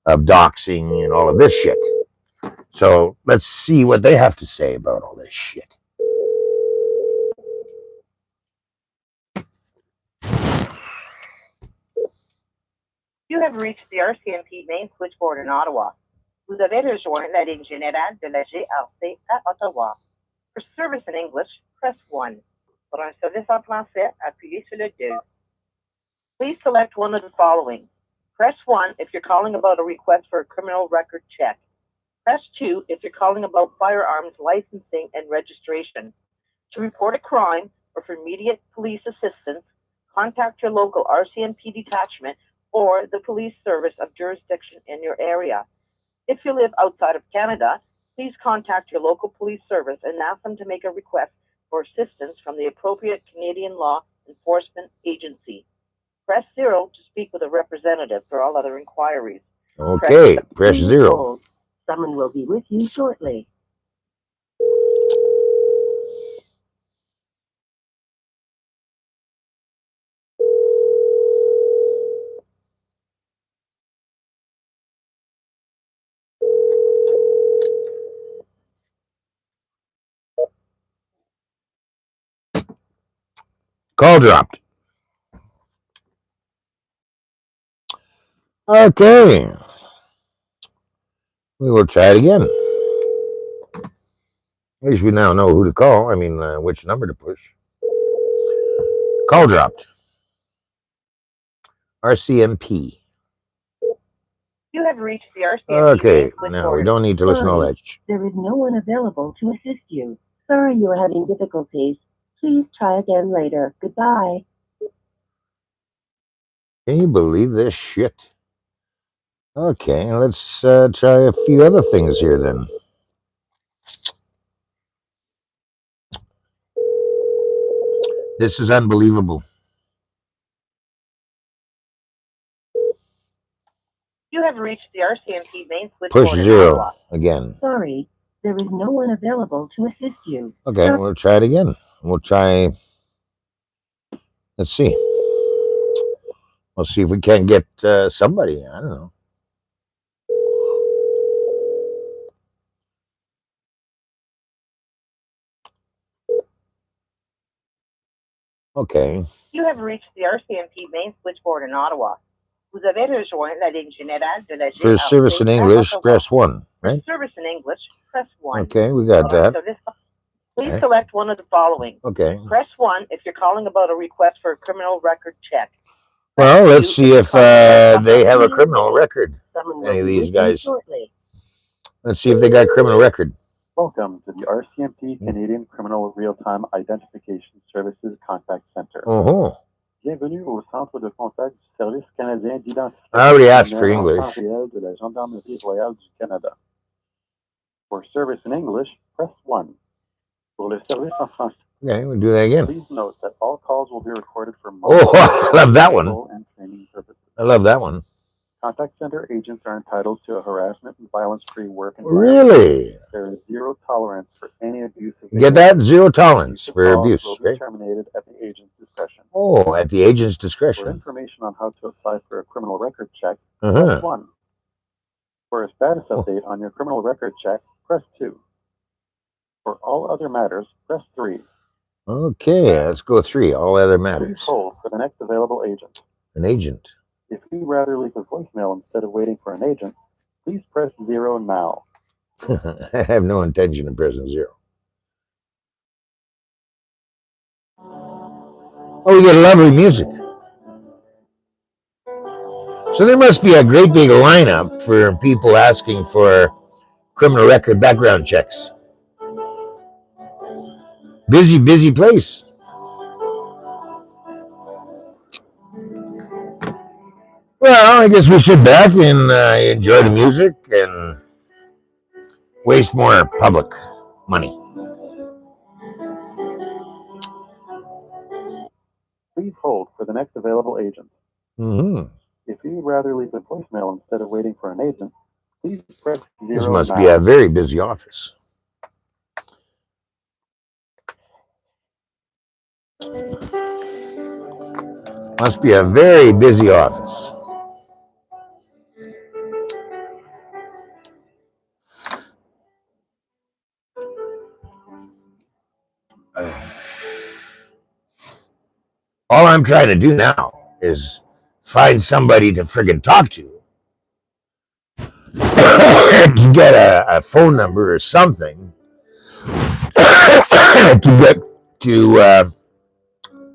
of doxing and all of this shit. So let's see what they have to say about all this shit. You have reached the RCMP main switchboard in Ottawa. Vous avez rejoint la ligne générale de la GRC à Ottawa. For service in English, press 1. Pour un service en français, appuyez sur le 2. Please select one of the following. Press 1 if you're calling about a request for a criminal record check. Press 2 if you're calling about firearms licensing and registration. To report a crime or for immediate police assistance, contact your local RCMP detachment or the police service of jurisdiction in your area. If you live outside of Canada, please contact your local police service and ask them to make a request for assistance from the appropriate Canadian law enforcement agency. Press 0 to speak with a representative for all other inquiries. Okay, press 0. Someone will be with you shortly. Call dropped. Okay. We will try it again. At least we now know who to call. I mean, which number to push. Call dropped. RCMP. You have reached the RCMP. Okay, now we don't need to listen to all that. There is no one available to assist you. Sorry you are having difficulties. Please try again later. Goodbye. Can you believe this shit? Okay, let's try a few other things here then. This is unbelievable. You have reached the RCMP main switchboard. Push 0 again. Sorry, there is no one available to assist you. Okay, we'll try it again. We'll try. Let's see. We'll see if we can get somebody. I don't know. Okay. You have reached the RCMP main switchboard in Ottawa. Vous avez rejoint la ligne générale de la GRC. For service in English, press 1, right? For service in English, press 1. Okay, we got that. Please select one of the following. Okay. Press 1 if you're calling about a request for a criminal record check. Well, let's see if they have a criminal record. Any of these guys. Let's see if they got criminal record. Welcome to the RCMP Canadian Criminal Real-Time Identification Services Contact Center. Oh. Bienvenue au centre de contact du Service canadien d'identification I already asked for English. en temps réel de la Gendarmerie royale du Canada. For service in English, press 1. Pour le service en français. Okay, we'll do that again. Please note that all calls will be recorded for I love that one. and training purposes. I love that one. Contact center agents are entitled to a harassment and violence-free work environment. Really? There is zero tolerance for any abuse of Get that? Zero tolerance for abuse, will be right? terminated at the agent's discretion. Oh, at the agent's For discretion. information on how to apply for a criminal record check, press 1. For a status update on your criminal record check, press 2. For all other matters, press 3. Okay, let's go 3. All other Please matters. hold for the next available agent. An agent. If you'd rather leave a voicemail instead of waiting for an agent, please press 0 now. I have no intention of pressing 0. Oh, we get lovely music. So there must be a great big lineup for people asking for criminal record background checks. Busy place. Well, I guess we sit back and enjoy the music and waste more public money. Please hold for the next available agent. If you'd rather leave a voicemail instead of waiting for an agent, please press 0 This must now. be a very busy office. Must be a very busy office. All I'm trying to do now is find somebody to friggin' talk to. To get a phone number or something to get to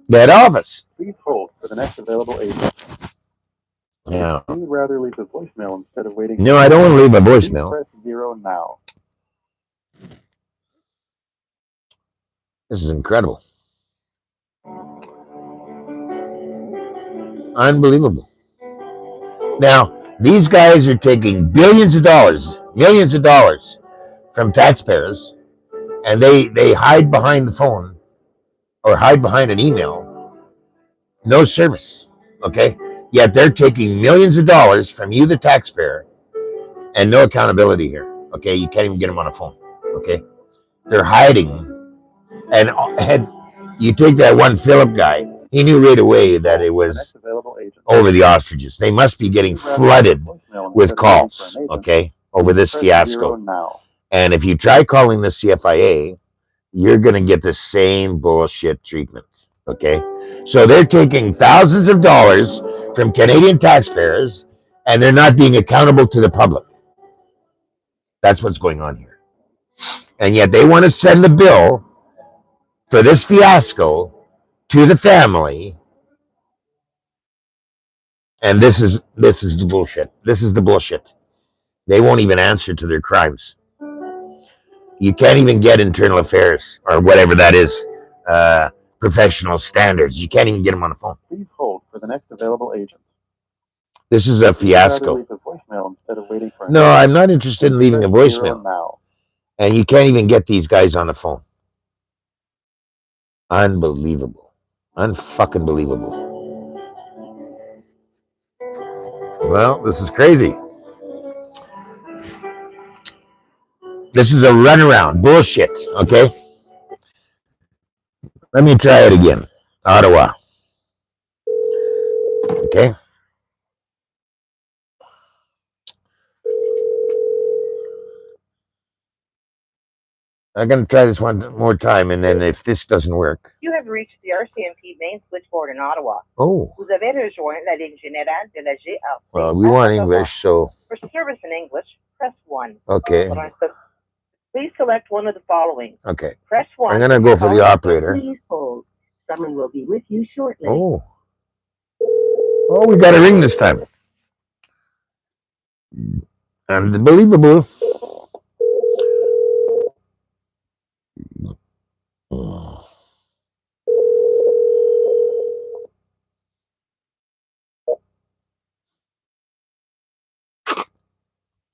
that office. Please hold for the next available agent. Yeah. If you'd rather leave a voicemail instead of waiting. No, I don't want to leave a voicemail. Please press 0 now. This is incredible. Unbelievable. Now, these guys are taking billions of dollars, millions of dollars from taxpayers, and they hide behind the phone or hide behind an email. No service, okay? Yet they're taking millions of dollars from you, the taxpayer, and no accountability here, okay? You can't even get them on a phone, okay? They're hiding. And you take that one Philip guy, he knew right away that it was over the ostriches. They must be getting flooded with calls, okay, over this fiasco. And if you try calling the CFIA, you're going to get the same bullshit treatment, okay? So they're taking thousands of dollars from Canadian taxpayers, and they're not being accountable to the public. That's what's going on here. And yet they want to send the bill for this fiasco to the family, and this is the bullshit. This is the bullshit. They won't even answer to their crimes. You can't even get internal affairs or whatever that is, professional standards. You can't even get them on the phone. Please hold for the next available agent. This is a fiasco. No, I'm not interested in leaving a voicemail. And you can't even get these guys on the phone. Unbelievable. Unfucking believable. Well, this is crazy. This is a runaround. Bullshit, okay? Let me try it again. Ottawa. Okay? I'm going to try this one more time, and then if this doesn't work. You have reached the RCMP main switchboard in Ottawa. Oh. Vous avez rejoint la ligne générale de la GRC. Well, we want English, so. For service in English, press 1. Okay. Please select one of the following. Okay. Press 1. I'm going to go for the operator. Please hold. Someone will be with you shortly. Oh. Oh, we got a ring this time. Unbelievable.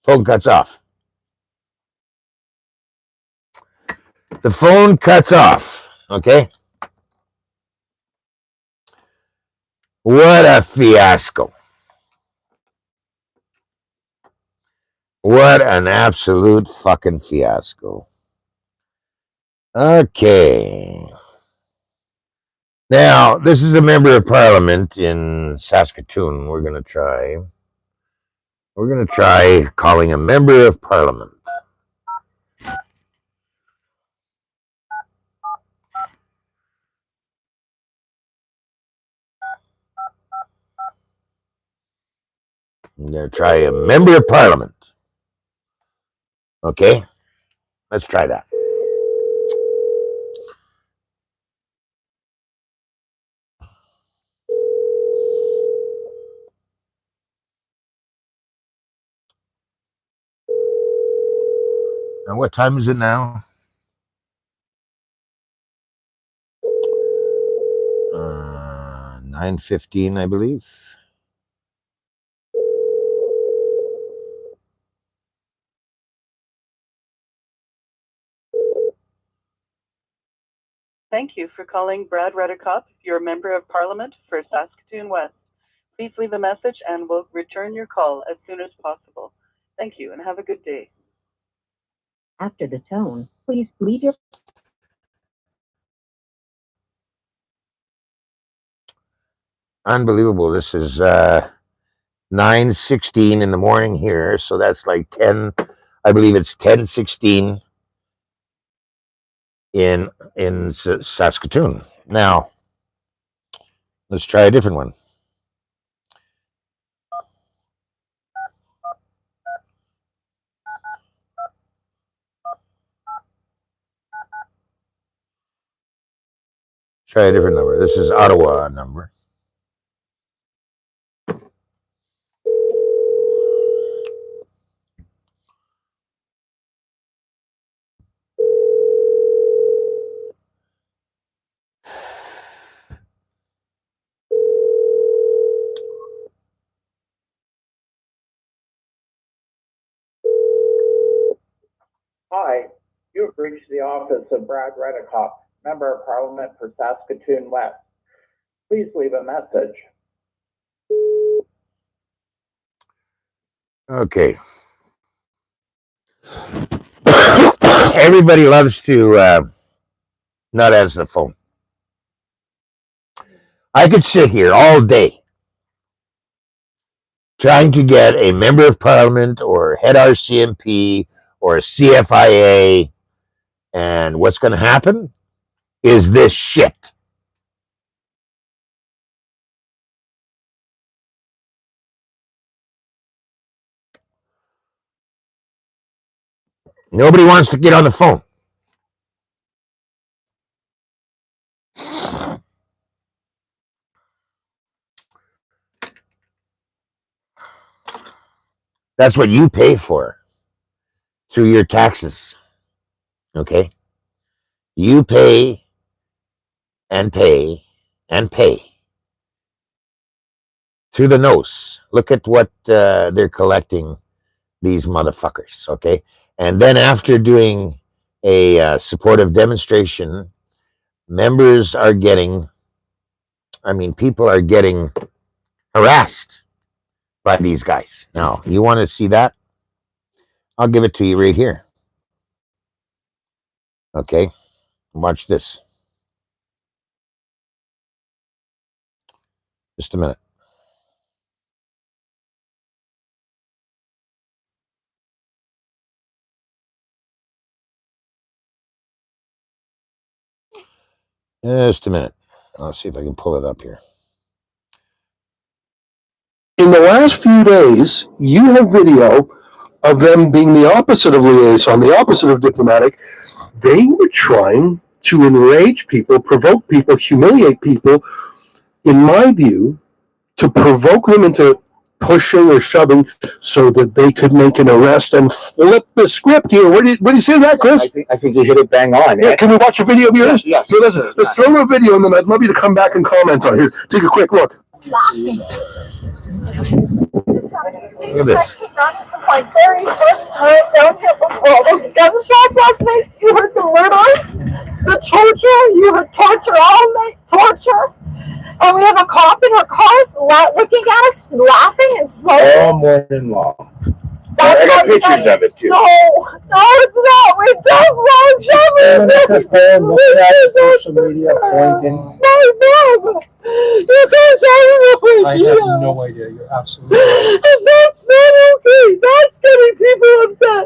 Phone cuts off. The phone cuts off. Okay. What a fiasco. What an absolute fucking fiasco. Okay. Now, this is a member of parliament in Saskatoon. We're going to try calling a member of parliament. I'm going to try a member of parliament. Okay? Let's try that. And what time is it now? 9:15, I believe. Thank you for calling Brad Reddekopp, your Member of Parliament for Saskatoon West. Please leave a message and we'll return your call as soon as possible. Thank you and have a good day. After the tone, please leave your... Unbelievable. This is 9:16 in the morning here, so that's like 10, I believe it's 10:16 in Saskatoon. Now, let's try a different one. Try a different number. This is Ottawa number. Hi, you have reached the office of Brad Reddekopp, Member of Parliament for Saskatoon West. Please leave a message. Okay. Everybody loves to not answer the phone. I could sit here all day trying to get a member of parliament or head RCMP or a CFIA, and what's going to happen is this shit. Nobody wants to get on the phone. That's what you pay for through your taxes. Okay? You pay and pay and pay through the nose. Look at what they're collecting, these motherfuckers. Okay? And then after doing a supportive demonstration, members are getting, people are getting harassed by these guys. Now, you want to see that? I'll give it to you right here. Okay? Watch this. Just a minute. Just a minute. I'll see if I can pull it up here. In the last few days, you have video of them being the opposite of liaison, the opposite of diplomatic. They were trying to enrage people, provoke people, humiliate people. In my view, to provoke them into pushing or shoving so that they could make an arrest and flip the script here. What do you say to that, Chris? I think you hit it bang on. Yeah, can we watch a video of yours? Yes. So let's throw a video and then I'd love you to come back and comment on it. Here, take a quick look. Look at this. My very first time down here before all those gunshots last night, you heard the murders, the torture, you heard torture all night, torture. And we have a cop in our cars looking at us, laughing and smoking. All morning long. I got pictures of it too. No, it's not. We just lost everything. We did social media pointing. No. You guys have no idea. I have no idea. You're absolutely right. And that's not okay. That's getting people upset.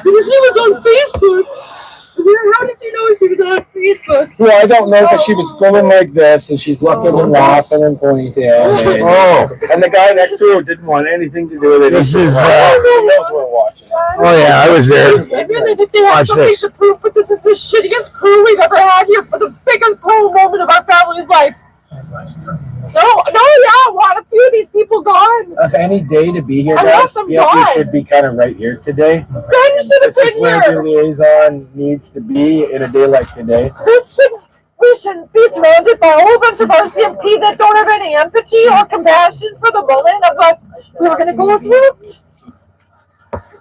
Because she was on Facebook. How did you know she was on Facebook? Well, I don't know, because she was going like this, and she's looking and laughing and pointing. And the guy next to her didn't want anything to do with it. This is. Watching. Oh yeah, I was there. If they have something to prove, but this is the shittiest crew we've ever had here for the biggest pro moment of our family's life. I want a few of these people gone. If any day to be here, I guys, want them you gone. should be kind of right here today. Ben should have This is been where here. the liaison needs to be in a day like today. We shouldn't be surrounded by a whole bunch of RCMP that don't have any empathy or compassion for the moment of what we're going to go through.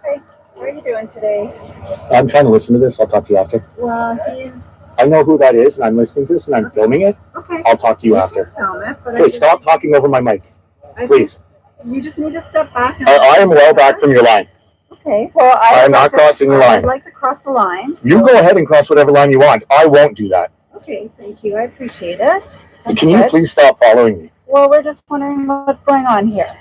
Hey, how are you doing today? I'm trying to listen to this. I'll talk to you after. Well, I know who that is, and I'm listening to this, and I'm filming it. Okay. I'll talk to you after. Film it, but Hey, stop talking over my mic, please. You just need to step back. I am well back from your line. Okay. Well, I'm not crossing your I'd line. like to cross the line. You go ahead and cross whatever line you want. I won't do that. Okay, thank you. I appreciate it. Can you please stop following me? Well, we're just wondering what's going on here.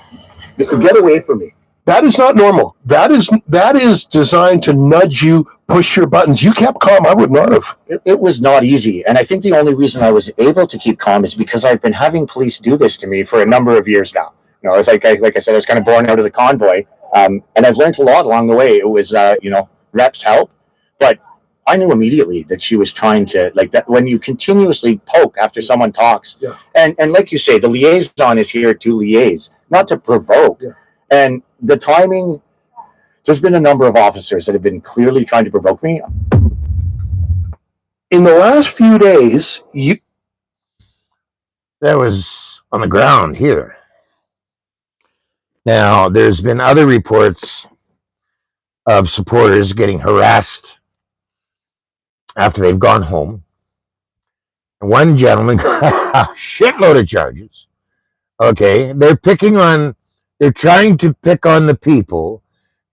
Get away from me. That is not normal. That is designed to nudge you, push your buttons. You kept calm. I would not have. It was not easy. And I think the only reason I was able to keep calm is because I've been having police do this to me for a number of years now. You know, it's like I said, I was kind of born out of the convoy. And I've learned a lot along the way. It was, reps help. But I knew immediately that she was trying to, like, that when you continuously poke after someone talks. Yeah. And like you say, the liaison is here to liaise, not to provoke. Yeah. And the timing, there's been a number of officers that have been clearly trying to provoke me. In the last few days, That was on the ground here. Now, there's been other reports of supporters getting harassed after they've gone home. And one gentleman got a shitload of charges. Okay, they're trying to pick on the people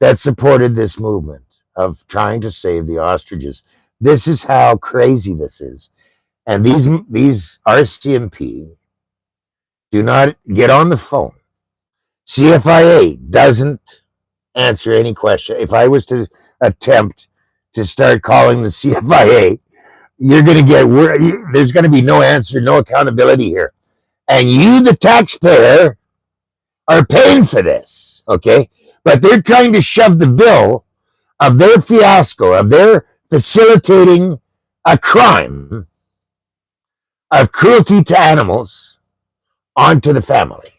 that supported this movement of trying to save the ostriches. This is how crazy this is. And these RCMP do not get on the phone. CFIA doesn't answer any question. If I was to attempt to start calling the CFIA, you're going to get, there's going to be no answer, no accountability here. And you, the taxpayer, are paying for this, okay? But they're trying to shove the bill of their fiasco, of their facilitating a crime of cruelty to animals onto the family.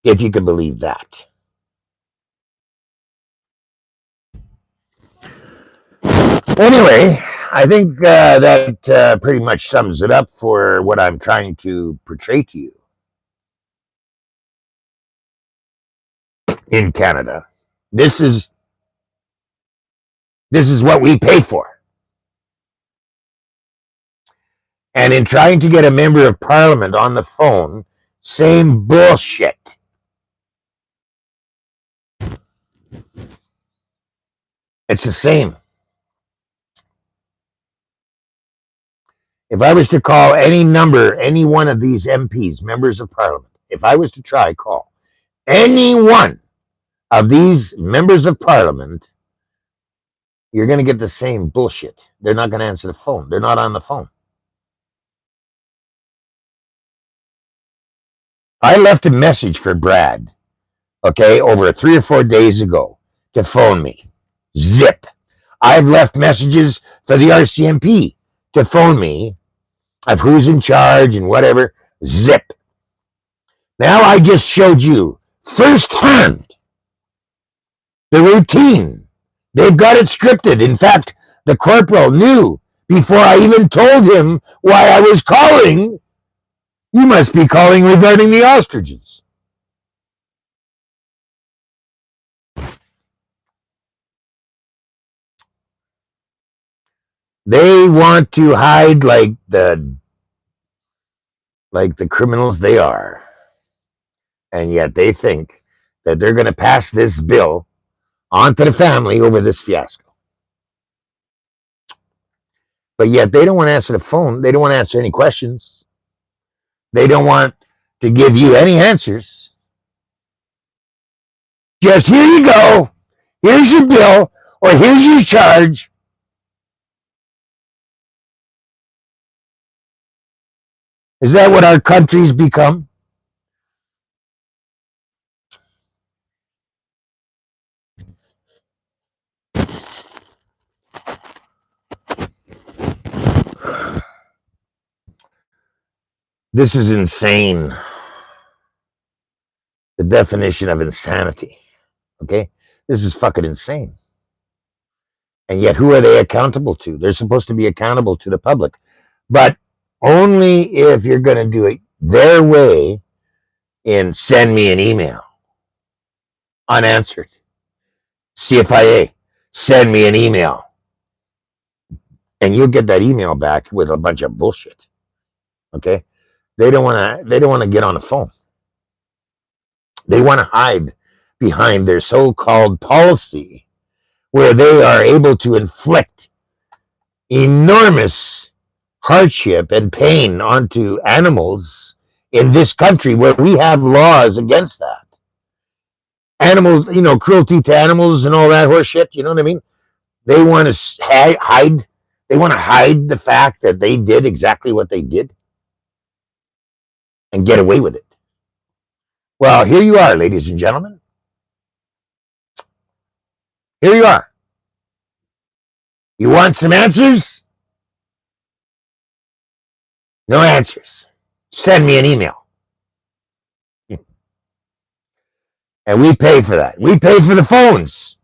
If you can believe that. Anyway, I think that pretty much sums it up for what I'm trying to portray to you. In Canada, this is what we pay for. And in trying to get a member of parliament on the phone, same bullshit. It's the same. If I was to call any one of these MPs, members of parliament, if I was to call any one of these members of parliament, you're going to get the same bullshit. They're not going to answer the phone. They're not on the phone. I left a message for Brad, okay, over 3 or 4 days ago to phone me. Zip. I've left messages for the RCMP to phone me of who's in charge and whatever. Zip. Now I just showed you firsthand the routine. They've got it scripted. In fact, the corporal knew before I even told him why I was calling. You must be calling regarding the ostriches. They want to hide like the criminals they are. And yet they think that they're going to pass this bill onto the family over this fiasco. But yet they don't want to answer the phone. They don't want to answer any questions. They don't want to give you any answers. Just here you go. Here's your bill, or here's your charge. Is that what our country's become? This is insane. The definition of insanity. Okay? This is fucking insane. And yet, who are they accountable to? They're supposed to be accountable to the public. But only if you're going to do it their way and send me an email. Unanswered. CFIA, send me an email. And you'll get that email back with a bunch of bullshit. Okay? They don't want to get on the phone. They want to hide behind their so-called policy where they are able to inflict enormous hardship and pain onto animals in this country where we have laws against that. Animal, cruelty to animals and all that horse shit, you know what I mean? They want to hide. They want to hide the fact that they did exactly what they did and get away with it. Well, here you are, ladies and gentlemen. Here you are. You want some answers? No answers. Send me an email. And we pay for that. We pay for the phones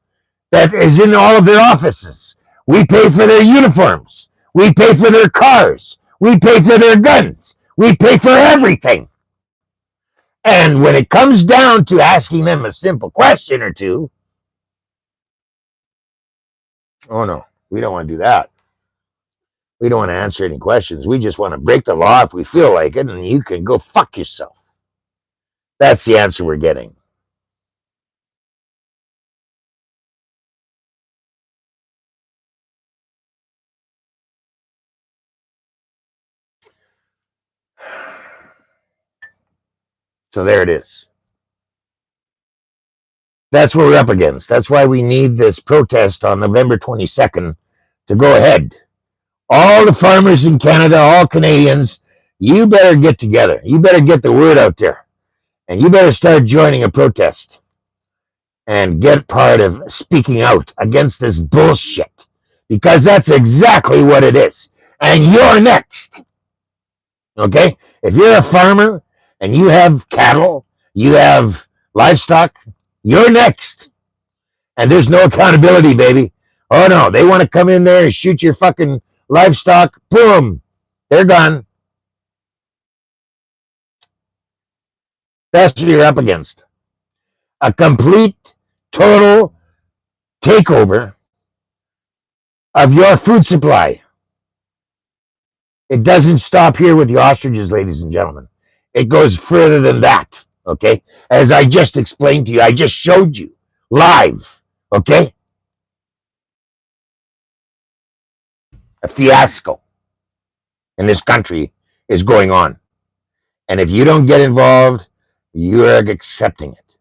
that is in all of their offices. We pay for their uniforms. We pay for their cars. We pay for their guns. We pay for everything. And when it comes down to asking them a simple question or two, oh no, we don't want to do that. We don't want to answer any questions. We just want to break the law if we feel like it, and you can go fuck yourself. That's the answer we're getting. So there it is. That's what we're up against. That's why we need this protest on November 22nd to go ahead. All the farmers in Canada, all Canadians, you better get together. You better get the word out there. And you better start joining a protest and get part of speaking out against this bullshit. Because that's exactly what it is. And you're next. Okay? If you're a farmer and you have cattle, you have livestock, you're next. And there's no accountability, baby. Oh no, they want to come in there and shoot your fucking livestock. Boom. They're gone. That's what you're up against. A complete, total takeover of your food supply. It doesn't stop here with the ostriches, ladies and gentlemen. It goes further than that, okay? As I just explained to you, I just showed you live, okay? A fiasco in this country is going on. And if you don't get involved, you're accepting it.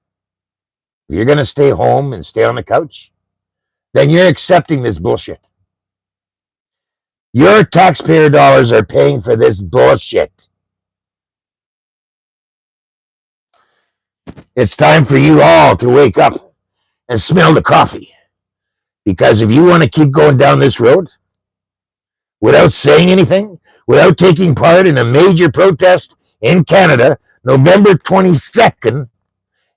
If you're going to stay home and stay on the couch, then you're accepting this bullshit. Your taxpayer dollars are paying for this bullshit. It's time for you all to wake up and smell the coffee. Because if you want to keep going down this road without saying anything, without taking part in a major protest in Canada, November 22nd,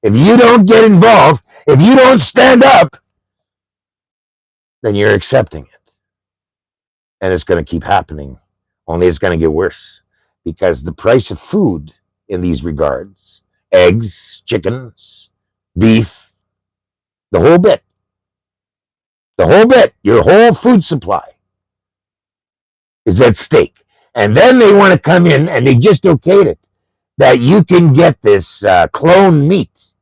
if you don't get involved, if you don't stand up, then you're accepting it. And it's going to keep happening. Only it's going to get worse because the price of food in these regards, eggs, chickens, beef, the whole bit, your whole food supply is at stake. And then they want to come in and they just okayed it that you can get this clone meat,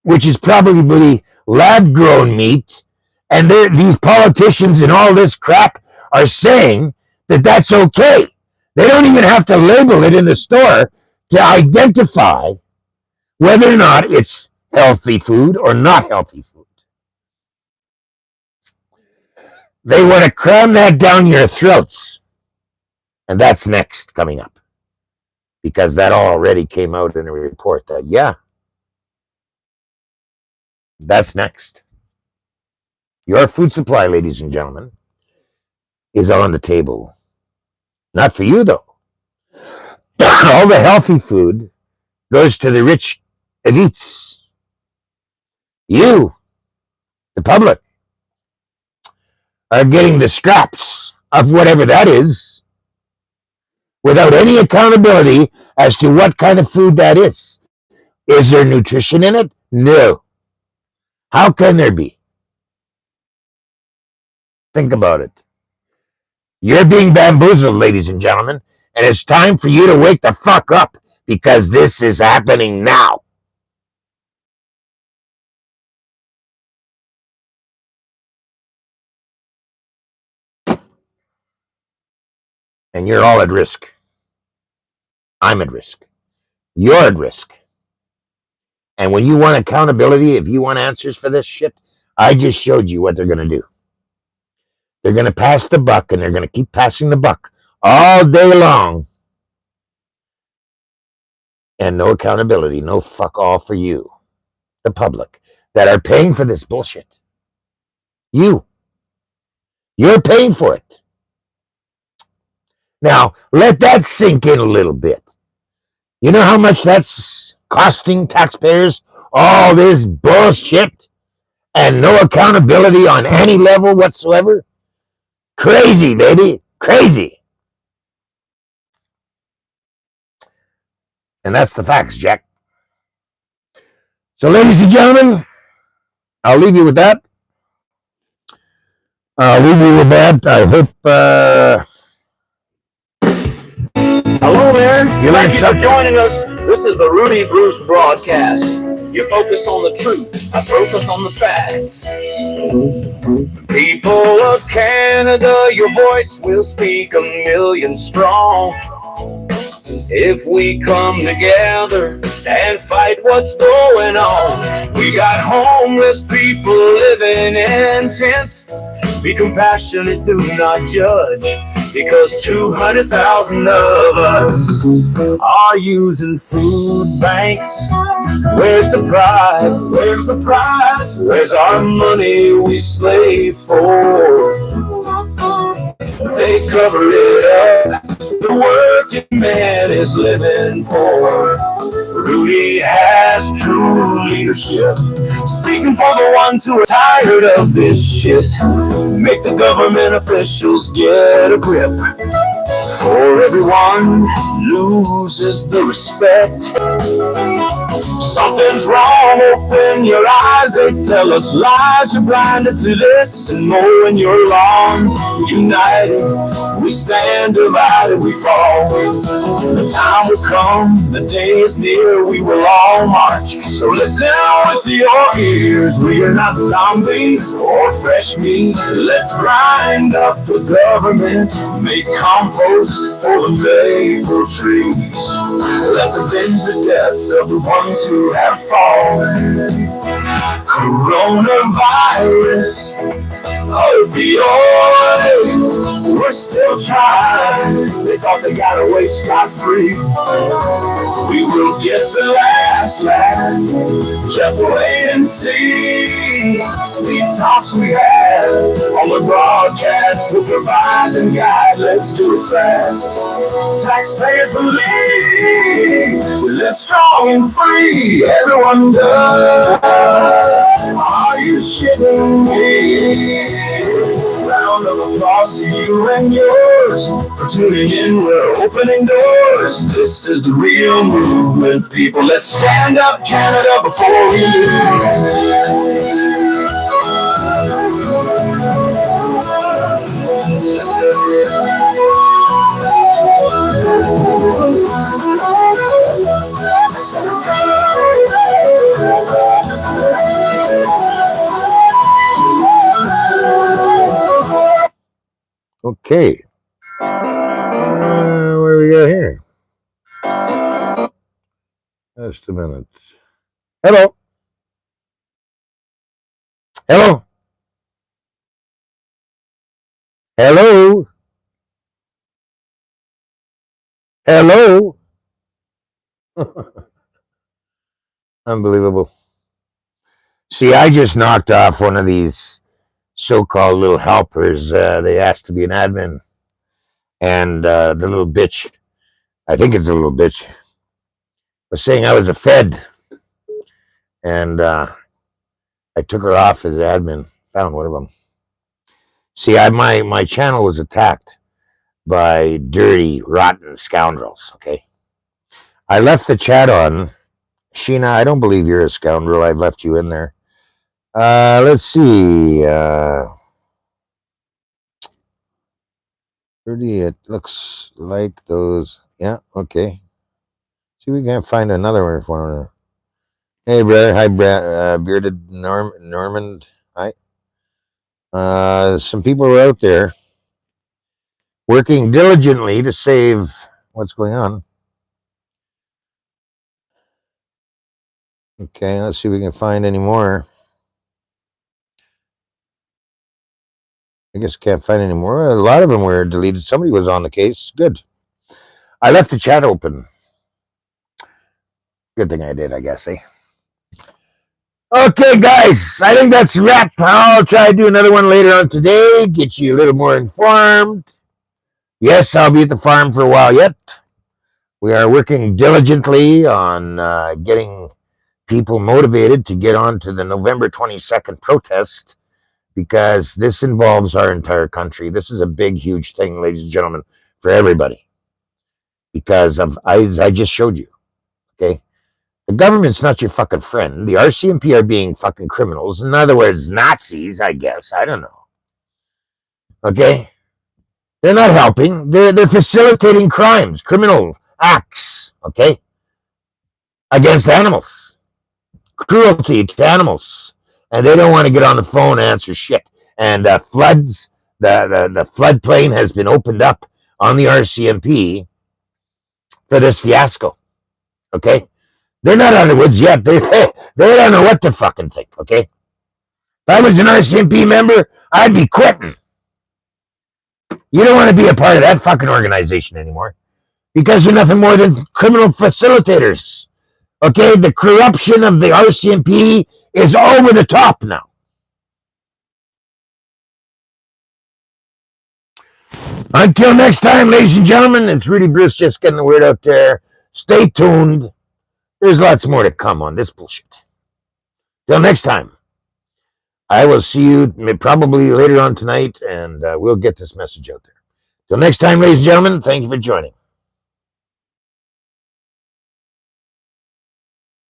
which is probably lab-grown meat, and these politicians and all this crap are saying that that's okay. They don't even have to label it in the store to identify whether or not it's healthy food or not healthy food. They want to cram that down your throats. And that's next coming up. Because that already came out in a report that, yeah, that's next. Your food supply, ladies and gentlemen, is on the table. Not for you, though. All the healthy food goes to the rich elites. You, the public, are getting the scraps of whatever that is without any accountability as to what kind of food that is. Is there nutrition in it? No. How can there be? Think about it. You're being bamboozled, ladies and gentlemen, and it's time for you to wake the fuck up because this is happening now. And you're all at risk. I'm at risk. You're at risk. And when you want accountability, if you want answers for this shit, I just showed you what they're going to do. They're going to pass the buck, and they're going to keep passing the buck all day long. And no accountability, no fuck all for you, the public, that are paying for this bullshit. You're paying for it. Now, let that sink in a little bit. You know how much that's costing taxpayers? All this bullshit and no accountability on any level whatsoever? Crazy, baby. Crazy. And that's the facts, Jack. So, ladies and gentlemen, I'll leave you with that. I'll leave you with that. I hope Hello there. You learned Thank you for something. joining us. This is the Ruddi Bruce broadcast. You focus on the truth. I focus on the facts. People of Canada, your voice will speak a million strong. If we come together and fight what's going on. We got homeless people living in tents. Be compassionate, do not judge. Because 200,000 of us are using food banks. Where's the pride? Where's the pride? Where's our money we slave for? They cover it up. The working man is living poor. Ruddi has true leadership. Speaking for the ones who are tired of this shit. Make the government officials get a grip. For everyone loses the respect. Something's wrong, open your eyes. They tell us lies, you're blinded to this and more when you're wrong. United, we stand divided, we fall. The time will come, the day is near, we will all march. So listen with your ears, we are not zombies or fresh meat. Let's grind up the government, make compost for the maple trees. Let's avenge the deaths of the ones who have fallen. Coronavirus, opioid, we're still trying. They thought they got away scot-free. We will get the last laugh, just wait and see. These talks we had have. On the broadcast, we'll provide and guide. Let's do it fast. Taxpayers believe we live strong and free. Everyone does. Are you shitting me? Round of applause to you and yours for tuning in. We're opening doors. This is the real movement, people. Let's stand up, Canada, before we lose. Okay. What do we got here? Just a minute. Hello. Hello. Hello. Hello. Unbelievable. See, I just knocked off one of these so-called little helpers. They asked to be an admin. And the little bitch, I think it's a little bitch, was saying I was a Fed. And I took her off as admin. Found one of them. See, my channel was attacked by dirty, rotten scoundrels, okay? I left the chat on. Sheena, I don't believe you're a scoundrel. I've left you in there. Let's see. Ruddi, it looks like those. Yeah, okay. See, we can't find another one if we want to. Hey, brother. Hi, bearded Normand. Hi. Some people are out there working diligently to save what's going on. Okay, let's see if we can find any more. I guess can't find any more. A lot of them were deleted. Somebody was on the case. Good. I left the chat open. Good thing I did, I guess, eh? Okay, guys, I think that's a wrap. I'll try to do another one later on today, get you a little more informed. Yes, I'll be at the farm for a while yet. We are working diligently on getting people motivated to get on to the November 22nd protest, because this involves our entire country. This is a big, huge thing, ladies and gentlemen, for everybody. Because of, as I just showed you, okay? The government's not your fucking friend. The RCMP are being fucking criminals. In other words, Nazis, I guess. I don't know. Okay? They're not helping. They're facilitating crimes, criminal acts, okay? Against animals. Cruelty to animals. And they don't want to get on the phone and answer shit. And floods, the floodplain has been opened up on the RCMP for this fiasco. Okay? They're not out of the woods yet. They don't know what to fucking think, okay? If I was an RCMP member, I'd be quitting. You don't want to be a part of that fucking organization anymore, because they're nothing more than criminal facilitators. Okay? The corruption of the RCMP is over the top now. Until next time, ladies and gentlemen, it's Ruddi Bruce just getting the word out there. Stay tuned. There's lots more to come on this bullshit. Till next time, I will see you probably later on tonight, and we'll get this message out there. Till next time, ladies and gentlemen, thank you for joining.